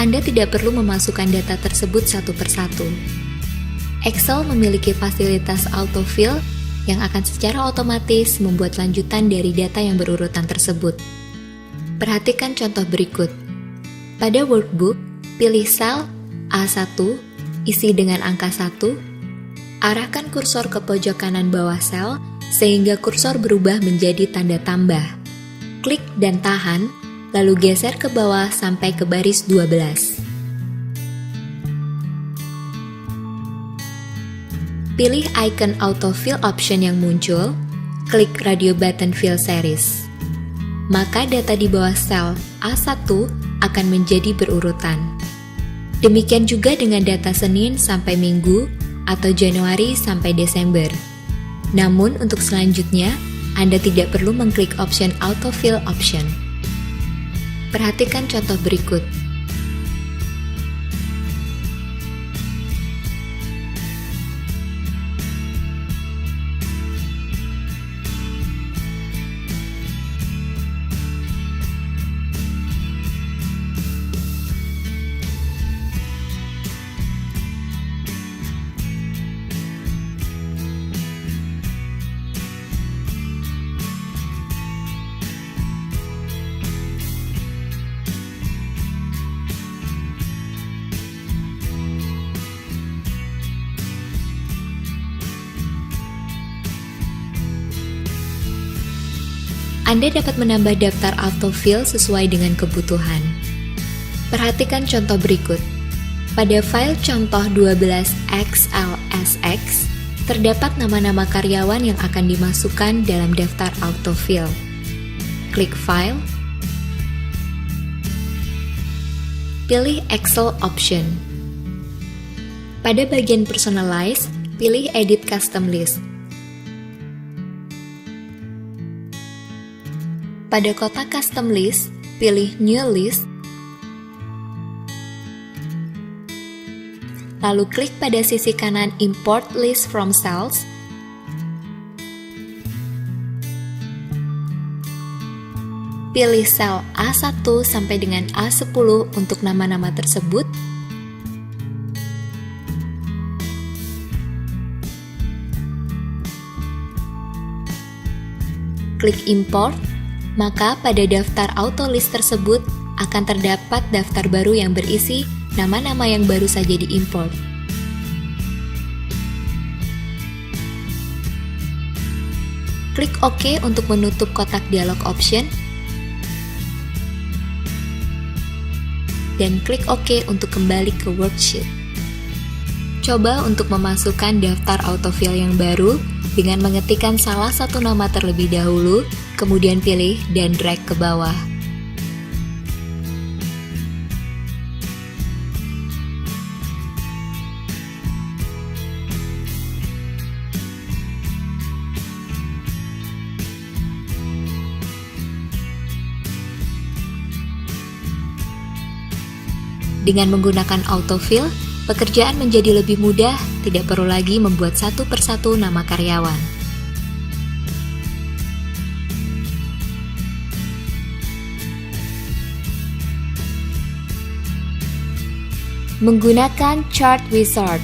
S1: Anda tidak perlu memasukkan data tersebut satu persatu. Excel memiliki fasilitas autofill yang akan secara otomatis membuat lanjutan dari data yang berurutan tersebut. Perhatikan contoh berikut. Pada workbook, pilih sel A1, isi dengan angka 1, arahkan kursor ke pojok kanan bawah sel sehingga kursor berubah menjadi tanda tambah. Klik dan tahan, lalu geser ke bawah sampai ke baris 12. Pilih icon autofill option yang muncul, klik radio button fill series. Maka data di bawah sel A1 akan menjadi berurutan. Demikian juga dengan data Senin sampai Minggu atau Januari sampai Desember. Namun untuk selanjutnya, Anda tidak perlu mengklik option autofill option. Perhatikan contoh berikut. Anda dapat menambah daftar autofill sesuai dengan kebutuhan. Perhatikan contoh berikut. Pada file contoh 12XLSX, terdapat nama-nama karyawan yang akan dimasukkan dalam daftar autofill. Klik File, pilih Excel option. Pada bagian Personalize, pilih Edit Custom List. Pada kotak Custom List, pilih New List, lalu klik pada sisi kanan Import List from Cells, pilih sel A1 sampai dengan A10 untuk nama-nama tersebut, klik Import. Maka pada daftar auto list tersebut akan terdapat daftar baru yang berisi nama-nama yang baru saja diimport. Klik OK untuk menutup kotak dialog option dan klik OK untuk kembali ke worksheet. Coba untuk memasukkan daftar autofill yang baru dengan mengetikkan salah satu nama terlebih dahulu, kemudian pilih dan drag ke bawah. Dengan menggunakan autofill, pekerjaan menjadi lebih mudah, tidak perlu lagi membuat satu persatu nama karyawan. Menggunakan Chart Wizard.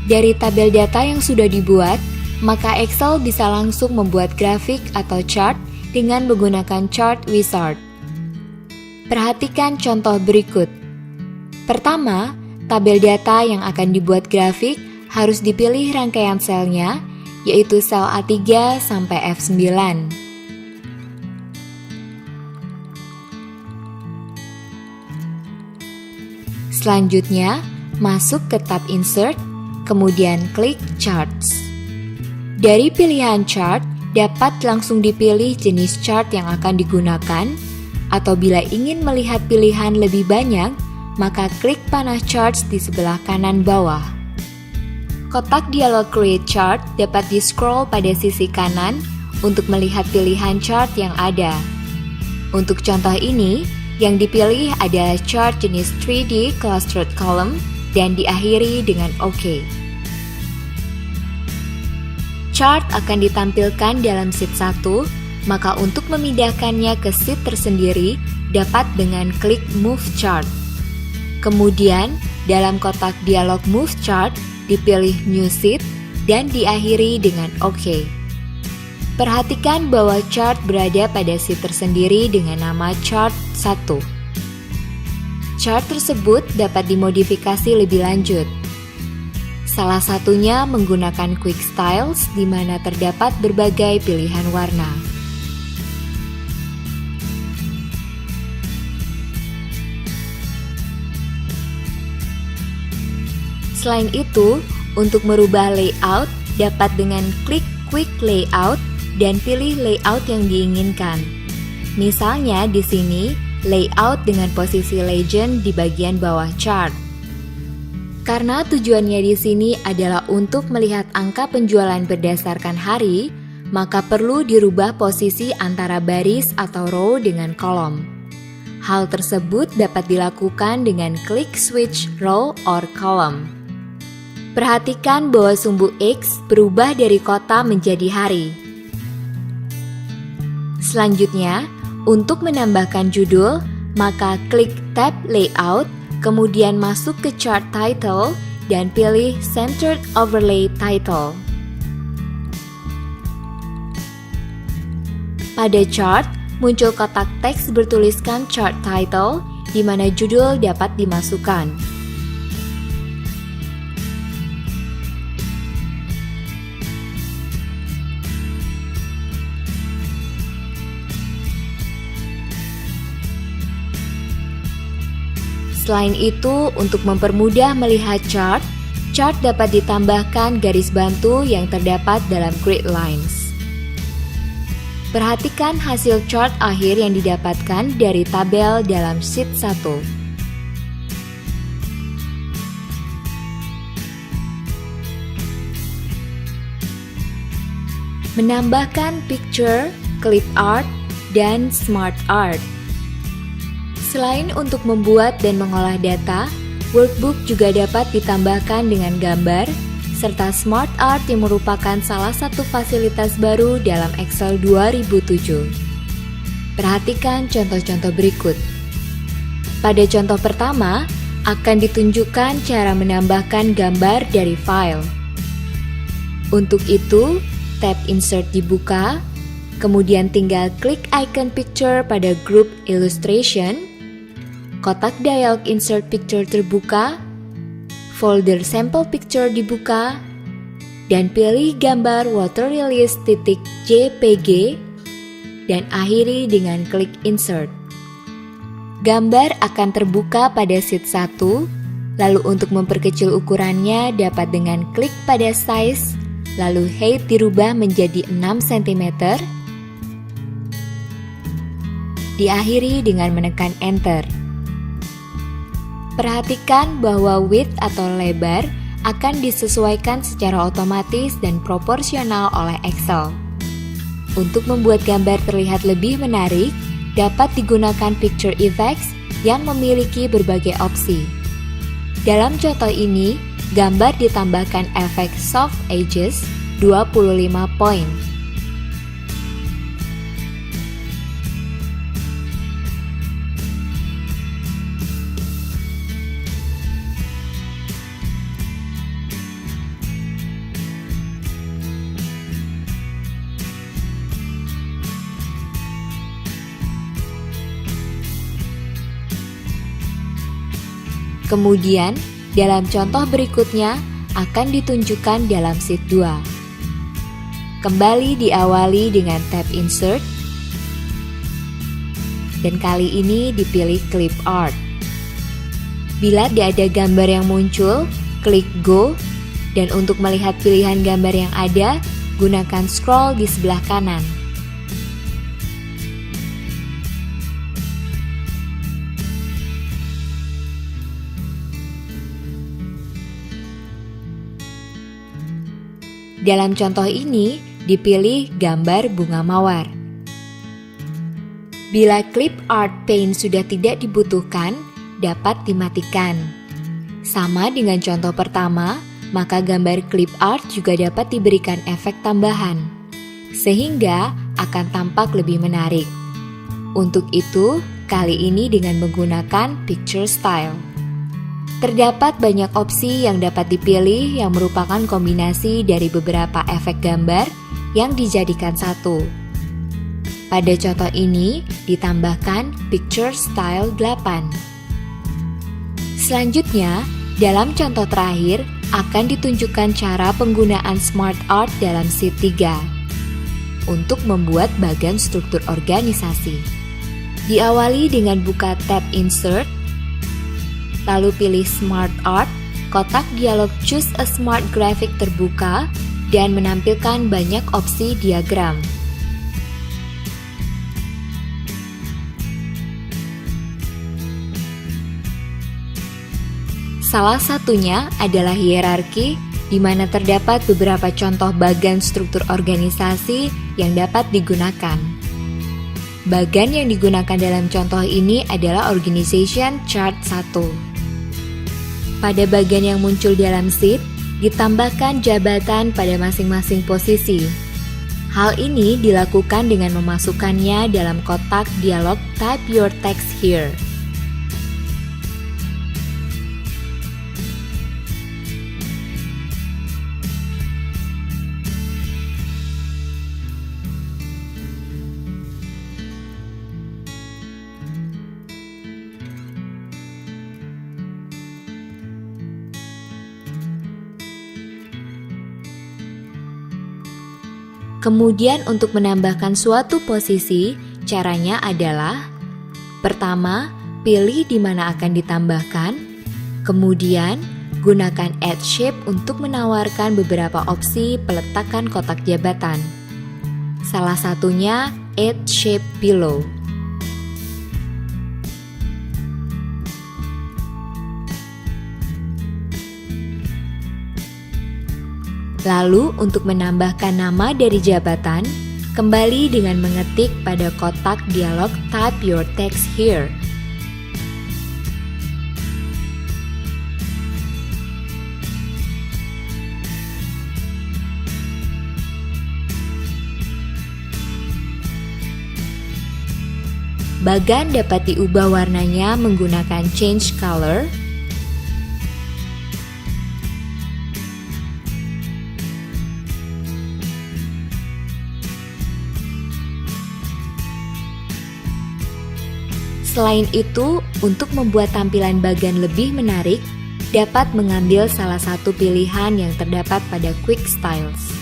S1: Dari tabel data yang sudah dibuat, maka Excel bisa langsung membuat grafik atau chart dengan menggunakan Chart Wizard. Perhatikan contoh berikut. Pertama, tabel data yang akan dibuat grafik harus dipilih rangkaian selnya, yaitu sel A3 sampai F9. Selanjutnya, masuk ke tab Insert, kemudian klik Charts. Dari pilihan chart, dapat langsung dipilih jenis chart yang akan digunakan, atau bila ingin melihat pilihan lebih banyak, maka klik panah Charts di sebelah kanan bawah. Kotak dialog Create Chart dapat di-scroll pada sisi kanan untuk melihat pilihan chart yang ada. Untuk contoh ini, yang dipilih adalah chart jenis 3D Clustered Column dan diakhiri dengan OK. Chart akan ditampilkan dalam sheet 1, maka untuk memindahkannya ke sheet tersendiri dapat dengan klik Move Chart. Kemudian, dalam kotak dialog Move Chart, dipilih New Sheet dan diakhiri dengan OK. Perhatikan bahwa chart berada pada sheet tersendiri dengan nama Chart 1. Chart tersebut dapat dimodifikasi lebih lanjut. Salah satunya menggunakan Quick Styles di mana terdapat berbagai pilihan warna. Selain itu, untuk merubah layout dapat dengan klik Quick Layout dan pilih layout yang diinginkan. Misalnya di sini, layout dengan posisi legend di bagian bawah chart. Karena tujuannya di sini adalah untuk melihat angka penjualan berdasarkan hari, maka perlu dirubah posisi antara baris atau row dengan kolom. Hal tersebut dapat dilakukan dengan klik Switch Row or Column. Perhatikan bahwa sumbu X berubah dari kota menjadi hari. Selanjutnya, untuk menambahkan judul, maka klik tab Layout, kemudian masuk ke Chart Title, dan pilih Centered Overlay Title. Pada chart, muncul kotak teks bertuliskan Chart Title, di mana judul dapat dimasukkan. Selain itu, untuk mempermudah melihat chart dapat ditambahkan garis bantu yang terdapat dalam grid lines. Perhatikan hasil chart akhir yang didapatkan dari tabel dalam sheet 1. Menambahkan picture, clip art, dan smart art. Selain untuk membuat dan mengolah data, workbook juga dapat ditambahkan dengan gambar, serta smart art yang merupakan salah satu fasilitas baru dalam Excel 2007. Perhatikan contoh-contoh berikut. Pada contoh pertama, akan ditunjukkan cara menambahkan gambar dari file. Untuk itu, tab Insert dibuka, kemudian tinggal klik icon picture pada grup Illustration, kotak dialog Insert Picture terbuka, folder Sample Picture dibuka, dan pilih gambar waterrelease.jpg, dan akhiri dengan klik Insert. Gambar akan terbuka pada sheet 1, lalu untuk memperkecil ukurannya dapat dengan klik pada Size, lalu Height dirubah menjadi 6 cm, diakhiri dengan menekan Enter. Perhatikan bahwa width atau lebar akan disesuaikan secara otomatis dan proporsional oleh Excel. Untuk membuat gambar terlihat lebih menarik, dapat digunakan Picture Effects yang memiliki berbagai opsi. Dalam contoh ini, gambar ditambahkan efek Soft Edges 25 poin. Kemudian, dalam contoh berikutnya akan ditunjukkan dalam sheet 2. Kembali diawali dengan tab Insert, dan kali ini dipilih Clip Art. Bila tidak ada gambar yang muncul, klik Go, dan untuk melihat pilihan gambar yang ada, gunakan scroll di sebelah kanan. Dalam contoh ini, dipilih gambar bunga mawar. Bila Clip Art Pane sudah tidak dibutuhkan, dapat dimatikan. Sama dengan contoh pertama, maka gambar Clip Art juga dapat diberikan efek tambahan. Sehingga akan tampak lebih menarik. Untuk itu, kali ini dengan menggunakan Picture Style. Terdapat banyak opsi yang dapat dipilih yang merupakan kombinasi dari beberapa efek gambar yang dijadikan satu. Pada contoh ini, ditambahkan Picture Style 8. Selanjutnya, dalam contoh terakhir, akan ditunjukkan cara penggunaan Smart Art dalam Sheet 3 untuk membuat bagan struktur organisasi. Diawali dengan buka tab Insert, lalu pilih Smart Art, kotak dialog Choose a Smart Graphic terbuka, dan menampilkan banyak opsi diagram. Salah satunya adalah hierarki, di mana terdapat beberapa contoh bagan struktur organisasi yang dapat digunakan. Bagan yang digunakan dalam contoh ini adalah Organization Chart 1. Pada bagian yang muncul dalam sheet, ditambahkan jabatan pada masing-masing posisi. Hal ini dilakukan dengan memasukkannya dalam kotak dialog Type Your Text Here. Kemudian untuk menambahkan suatu posisi, caranya adalah: pertama, pilih di mana akan ditambahkan, kemudian gunakan Add Shape untuk menawarkan beberapa opsi peletakan kotak jabatan. Salah satunya Add Shape Below. Lalu untuk menambahkan nama dari jabatan, kembali dengan mengetik pada kotak dialog Type Your Text Here. Bagan dapat diubah warnanya menggunakan Change Color, Selain itu, untuk membuat tampilan bagan lebih menarik, dapat mengambil salah satu pilihan yang terdapat pada Quick Styles.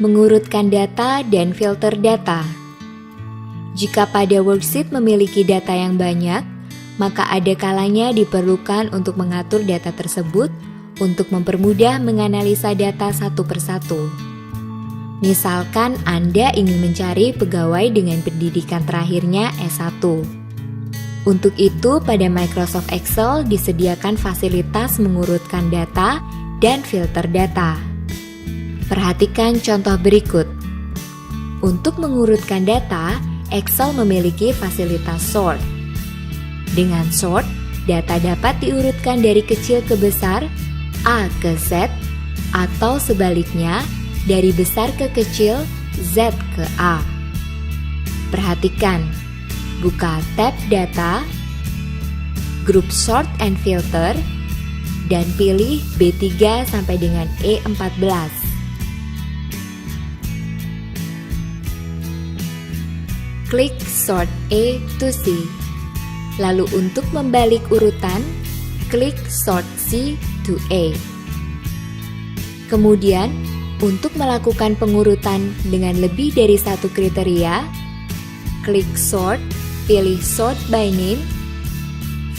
S1: Mengurutkan data dan filter data. Jika pada worksheet memiliki data yang banyak, maka ada kalanya diperlukan untuk mengatur data tersebut untuk mempermudah menganalisa data satu persatu. Misalkan Anda ingin mencari pegawai dengan pendidikan terakhirnya S1. Untuk itu, pada Microsoft Excel disediakan fasilitas mengurutkan data dan filter data. Perhatikan contoh berikut. Untuk mengurutkan data, Excel memiliki fasilitas sort. Dengan sort, data dapat diurutkan dari kecil ke besar, A ke Z, atau sebaliknya, dari besar ke kecil, Z ke A. Perhatikan, buka tab Data, Group Sort and Filter, dan pilih B3 sampai dengan E14. Klik Sort A to C. Lalu untuk membalik urutan, klik Sort C to A. Kemudian, untuk melakukan pengurutan dengan lebih dari satu kriteria, klik Sort, pilih Sort by Name,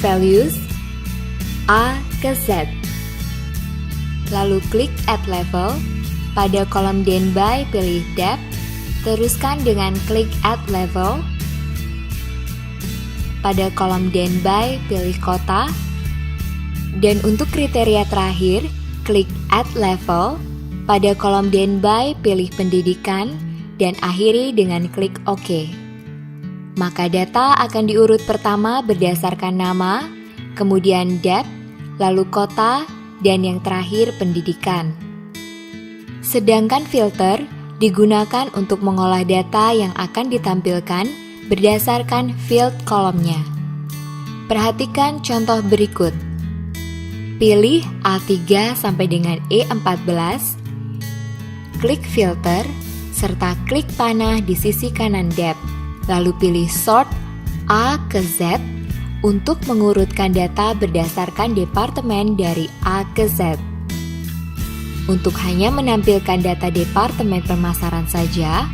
S1: Values, A ke Z. lalu klik Add Level. Pada kolom Then By, pilih Depth. Teruskan dengan klik Add Level. Pada kolom Then By, pilih Kota. Dan untuk kriteria terakhir, klik Add Level. Pada kolom Then By, pilih Pendidikan. Dan akhiri dengan klik OK. Maka data akan diurut pertama berdasarkan nama, kemudian depth, lalu kota, dan yang terakhir pendidikan. Sedangkan filter digunakan untuk mengolah data yang akan ditampilkan berdasarkan field kolomnya. Perhatikan contoh berikut. Pilih A3 sampai dengan E14, klik filter, serta klik panah di sisi kanan depth. Lalu pilih Sort A ke Z untuk mengurutkan data berdasarkan departemen dari A ke Z. Untuk hanya menampilkan data departemen pemasaran saja,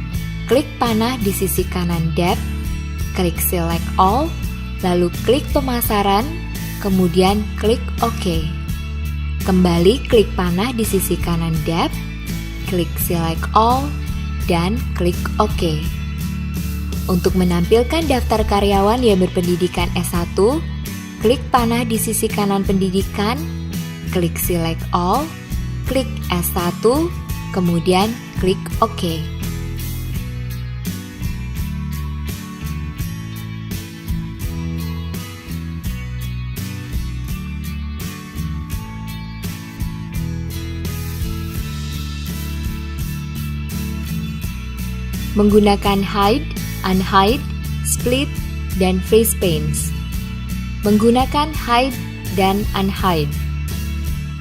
S1: klik panah di sisi kanan depth, klik Select All, lalu klik pemasaran, kemudian klik OK. Kembali klik panah di sisi kanan depth, klik Select All, dan klik OK. Untuk menampilkan daftar karyawan yang berpendidikan S1, klik panah di sisi kanan pendidikan, klik Select All, klik S1, kemudian klik OK. Menggunakan hide, unhide, split, dan freeze panes. Menggunakan hide dan unhide.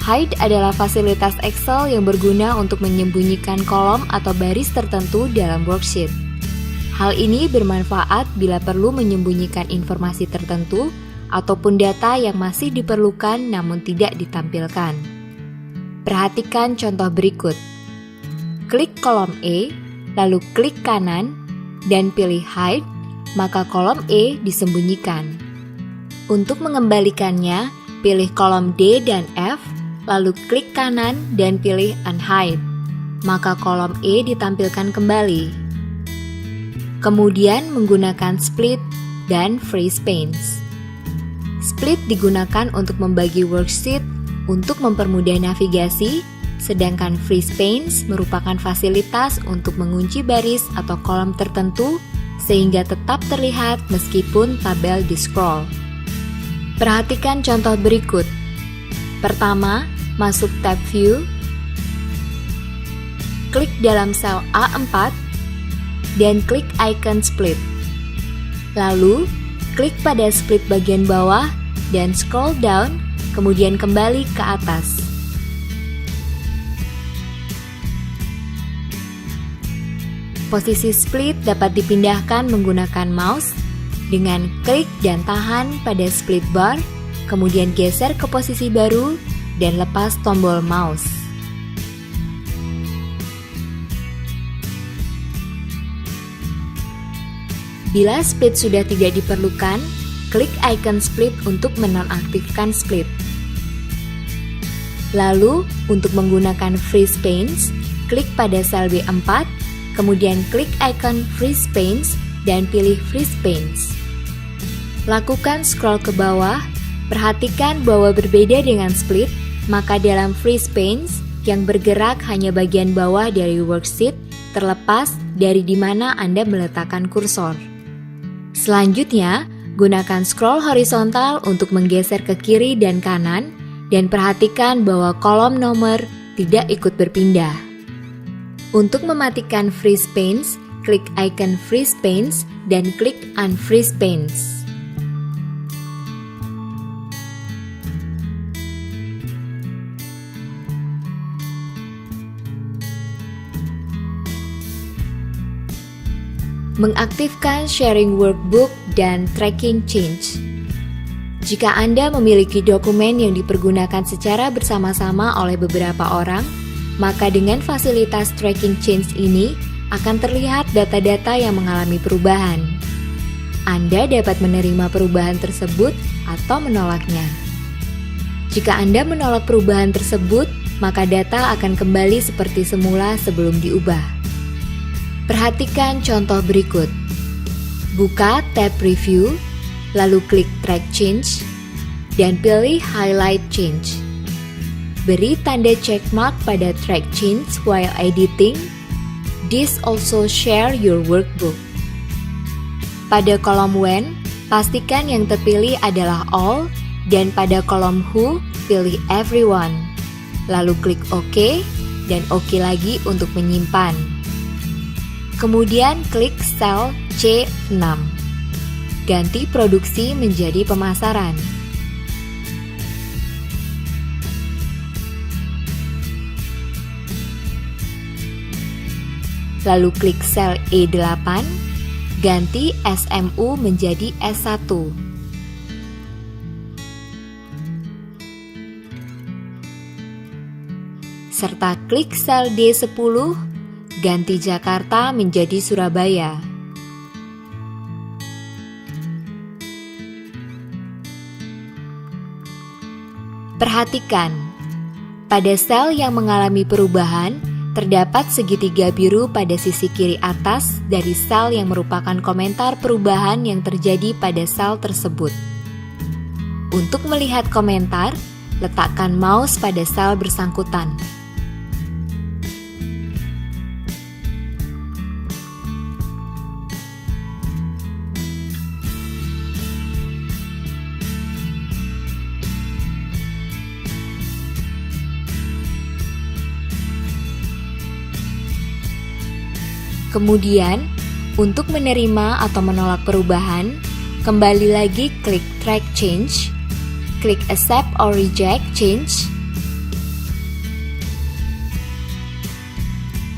S1: Hide adalah fasilitas Excel yang berguna untuk menyembunyikan kolom atau baris tertentu dalam worksheet. Hal ini bermanfaat bila perlu menyembunyikan informasi tertentu ataupun data yang masih diperlukan namun tidak ditampilkan. Perhatikan contoh berikut. Klik kolom E, lalu klik kanan, dan pilih Hide, maka kolom E disembunyikan. Untuk mengembalikannya, pilih kolom D dan F, lalu klik kanan dan pilih Unhide, maka kolom E ditampilkan kembali. Kemudian menggunakan Split dan Freeze Panes. Split digunakan untuk membagi worksheet untuk mempermudah navigasi, sedangkan Freeze Panes merupakan fasilitas untuk mengunci baris atau kolom tertentu sehingga tetap terlihat meskipun tabel di-scroll. Perhatikan contoh berikut. Pertama, masuk tab View, klik dalam sel A4, dan klik icon Split. Lalu, klik pada split bagian bawah dan scroll down, kemudian kembali ke atas. Posisi split dapat dipindahkan menggunakan mouse dengan klik dan tahan pada split bar, kemudian geser ke posisi baru dan lepas tombol mouse. Bila split sudah tidak diperlukan, klik icon split untuk menonaktifkan split. Lalu, untuk menggunakan freeze panes, klik pada sel B4, kemudian klik icon Freeze Panes dan pilih Freeze Panes. Lakukan scroll ke bawah, perhatikan bahwa berbeda dengan split, maka dalam Freeze Panes yang bergerak hanya bagian bawah dari worksheet terlepas dari di mana Anda meletakkan kursor. Selanjutnya, gunakan scroll horizontal untuk menggeser ke kiri dan kanan dan perhatikan bahwa kolom nomor tidak ikut berpindah. Untuk mematikan Freeze Panes, klik icon Freeze Panes dan klik Unfreeze Panes. Mengaktifkan sharing workbook dan tracking change. Jika Anda memiliki dokumen yang dipergunakan secara bersama-sama oleh beberapa orang, maka dengan fasilitas tracking change ini akan terlihat data-data yang mengalami perubahan. Anda dapat menerima perubahan tersebut atau menolaknya. Jika Anda menolak perubahan tersebut, maka data akan kembali seperti semula sebelum diubah. Perhatikan contoh berikut. Buka tab Preview, lalu klik Track Change, dan pilih Highlight Change. Beri tanda check mark pada track change while editing. This also share your workbook. Pada kolom when, pastikan yang terpilih adalah all, dan pada kolom who, pilih everyone. Lalu klik OK, dan OK lagi untuk menyimpan. Kemudian klik sel C6. Ganti produksi menjadi pemasaran. Lalu klik sel E8, ganti SMU menjadi S1. Serta klik sel D10, ganti Jakarta menjadi Surabaya. Perhatikan, pada sel yang mengalami perubahan, terdapat segitiga biru pada sisi kiri atas dari sel yang merupakan komentar perubahan yang terjadi pada sel tersebut. Untuk melihat komentar, letakkan mouse pada sel bersangkutan. Kemudian, untuk menerima atau menolak perubahan, kembali lagi klik Track Change, klik Accept or Reject Change,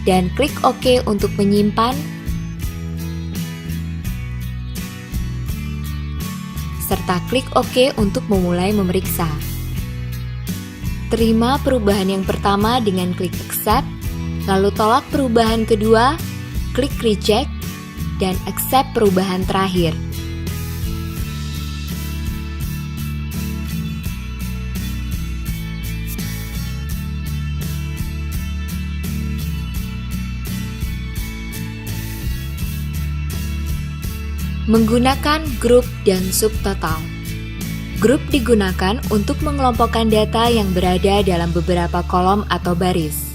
S1: dan klik OK untuk menyimpan, serta klik OK untuk memulai memeriksa. Terima perubahan yang pertama dengan klik Accept, lalu tolak perubahan kedua, klik Reject, dan Accept perubahan terakhir. Menggunakan grup dan subtotal. Grup digunakan untuk mengelompokkan data yang berada dalam beberapa kolom atau baris,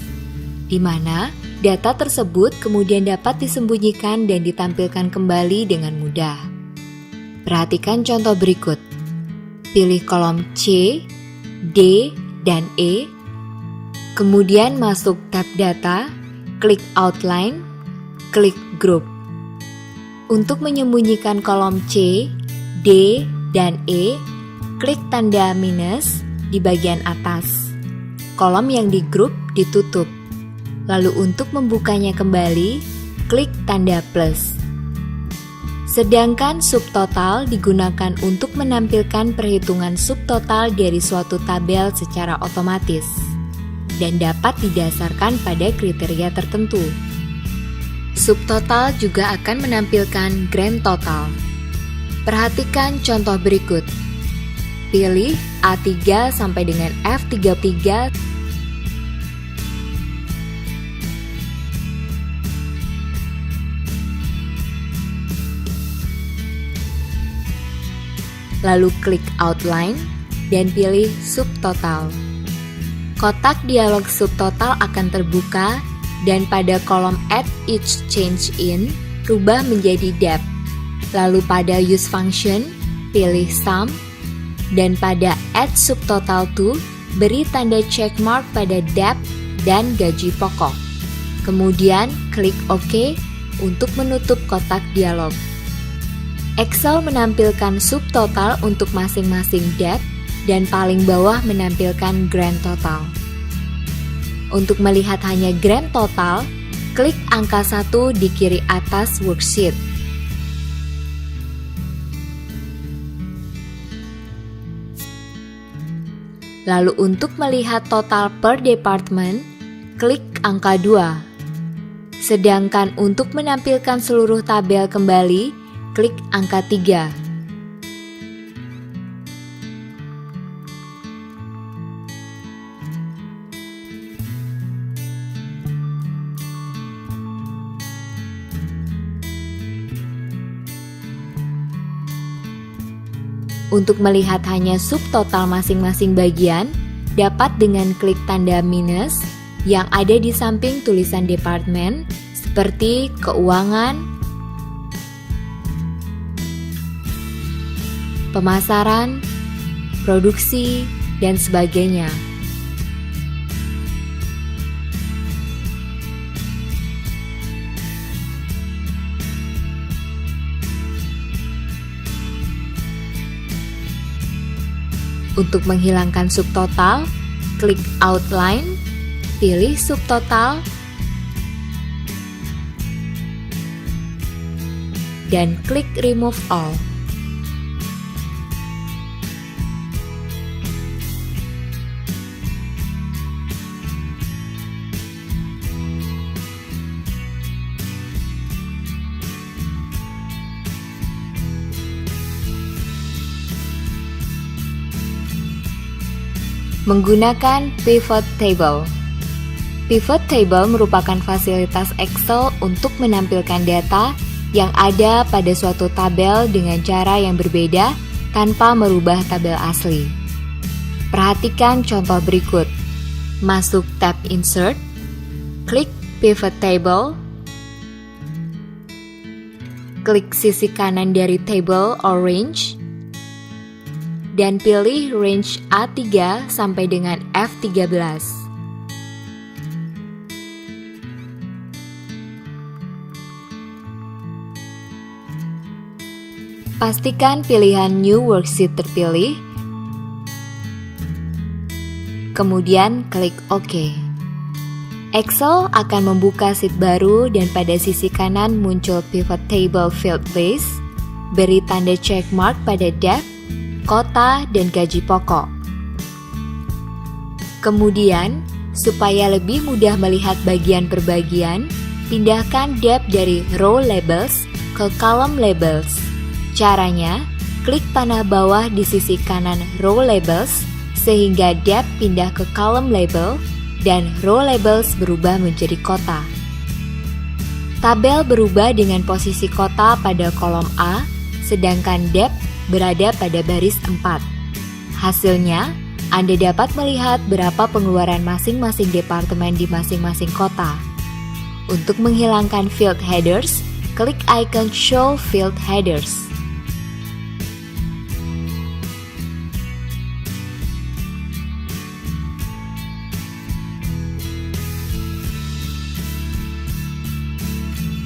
S1: di mana data tersebut kemudian dapat disembunyikan dan ditampilkan kembali dengan mudah. Perhatikan contoh berikut. Pilih kolom C, D, dan E. Kemudian masuk tab Data, klik Outline, klik Group. Untuk menyembunyikan kolom C, D, dan E, klik tanda minus di bagian atas. Kolom yang di grup ditutup. Lalu untuk membukanya kembali, klik tanda plus. Sedangkan subtotal digunakan untuk menampilkan perhitungan subtotal dari suatu tabel secara otomatis dan dapat didasarkan pada kriteria tertentu. Subtotal juga akan menampilkan grand total. Perhatikan contoh berikut. Pilih A3 sampai dengan F33. Lalu klik Outline dan pilih Subtotal. Kotak dialog subtotal akan terbuka dan pada kolom Add Each Change In, rubah menjadi Depth. Lalu pada Use Function, pilih Sum, dan pada Add Subtotal To, beri tanda check mark pada Depth dan gaji pokok. Kemudian klik OK untuk menutup kotak dialog. Excel menampilkan subtotal untuk masing-masing depth dan paling bawah menampilkan grand total. Untuk melihat hanya grand total, klik angka 1 di kiri atas worksheet. Lalu untuk melihat total per department, klik angka 2. Sedangkan untuk menampilkan seluruh tabel kembali, klik angka 3. Untuk melihat hanya subtotal masing-masing bagian, dapat dengan klik tanda minus yang ada di samping tulisan departemen seperti keuangan, pemasaran, produksi, dan sebagainya. Untuk menghilangkan subtotal, klik outline, pilih subtotal, dan klik remove all. Menggunakan pivot table. Pivot table merupakan fasilitas Excel untuk menampilkan data yang ada pada suatu tabel dengan cara yang berbeda tanpa merubah tabel asli. Perhatikan contoh berikut. Masuk tab Insert, klik Pivot Table, klik sisi kanan dari Table or Range, dan pilih range A3 sampai dengan F13. Pastikan pilihan New Worksheet terpilih, kemudian klik OK. Excel akan membuka sheet baru dan pada sisi kanan muncul Pivot Table Field List, beri tanda check mark pada depth, kota, dan gaji pokok. Kemudian, supaya lebih mudah melihat bagian per bagian, pindahkan depth dari row labels ke column labels. Caranya, klik panah bawah di sisi kanan row labels sehingga depth pindah ke column label dan row labels berubah menjadi kota. Tabel berubah dengan posisi kota pada kolom A, sedangkan depth berada pada baris 4. Hasilnya, Anda dapat melihat berapa pengeluaran masing-masing departemen di masing-masing kota. Untuk menghilangkan field headers, klik icon Show Field Headers.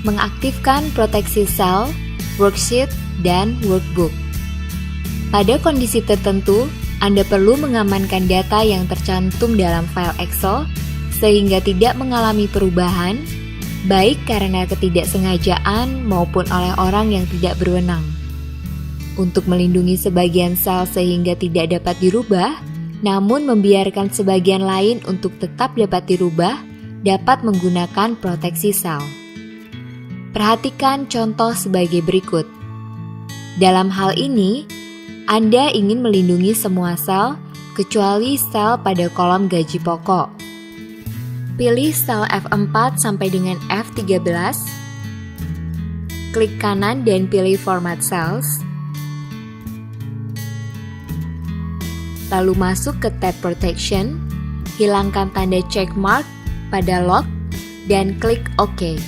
S1: Mengaktifkan proteksi sel, worksheet, dan workbook. Pada kondisi tertentu, Anda perlu mengamankan data yang tercantum dalam file Excel sehingga tidak mengalami perubahan, baik karena ketidaksengajaan maupun oleh orang yang tidak berwenang. Untuk melindungi sebagian sel sehingga tidak dapat dirubah, namun membiarkan sebagian lain untuk tetap dapat dirubah, dapat menggunakan proteksi sel. Perhatikan contoh sebagai berikut. Dalam hal ini, Anda ingin melindungi semua sel, kecuali sel pada kolom gaji pokok. Pilih sel F4 sampai dengan F13, klik kanan dan pilih Format Cells, lalu masuk ke tab Protection, hilangkan tanda check mark pada Lock, dan klik OK.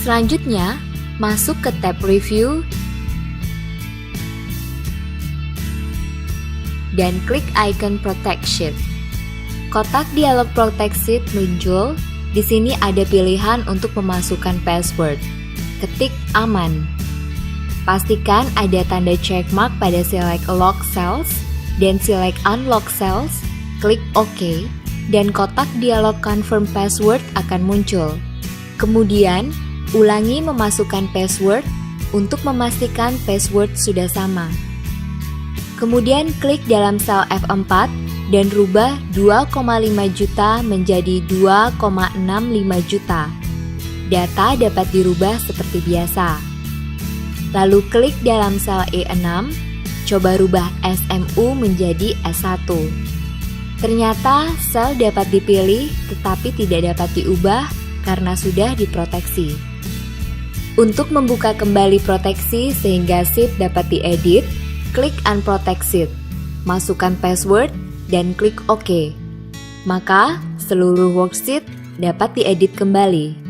S1: Selanjutnya, masuk ke tab Review dan klik icon Protect Sheet. Kotak dialog Protect Sheet muncul. Di sini ada pilihan untuk memasukkan password. Ketik aman. Pastikan ada tanda check mark pada Select Lock Cells dan Select Unlock Cells. Klik OK dan kotak dialog Confirm Password akan muncul. Kemudian, ulangi memasukkan password untuk memastikan password sudah sama. Kemudian klik dalam sel F4 dan rubah 2,5 juta menjadi 2,65 juta. Data dapat dirubah seperti biasa. Lalu klik dalam sel E6, coba rubah SMU menjadi S1. Ternyata sel dapat dipilih tetapi tidak dapat diubah karena sudah diproteksi. Untuk membuka kembali proteksi sehingga sheet dapat diedit, klik Unprotect Sheet, masukkan password, dan klik OK. Maka, seluruh worksheet dapat diedit kembali.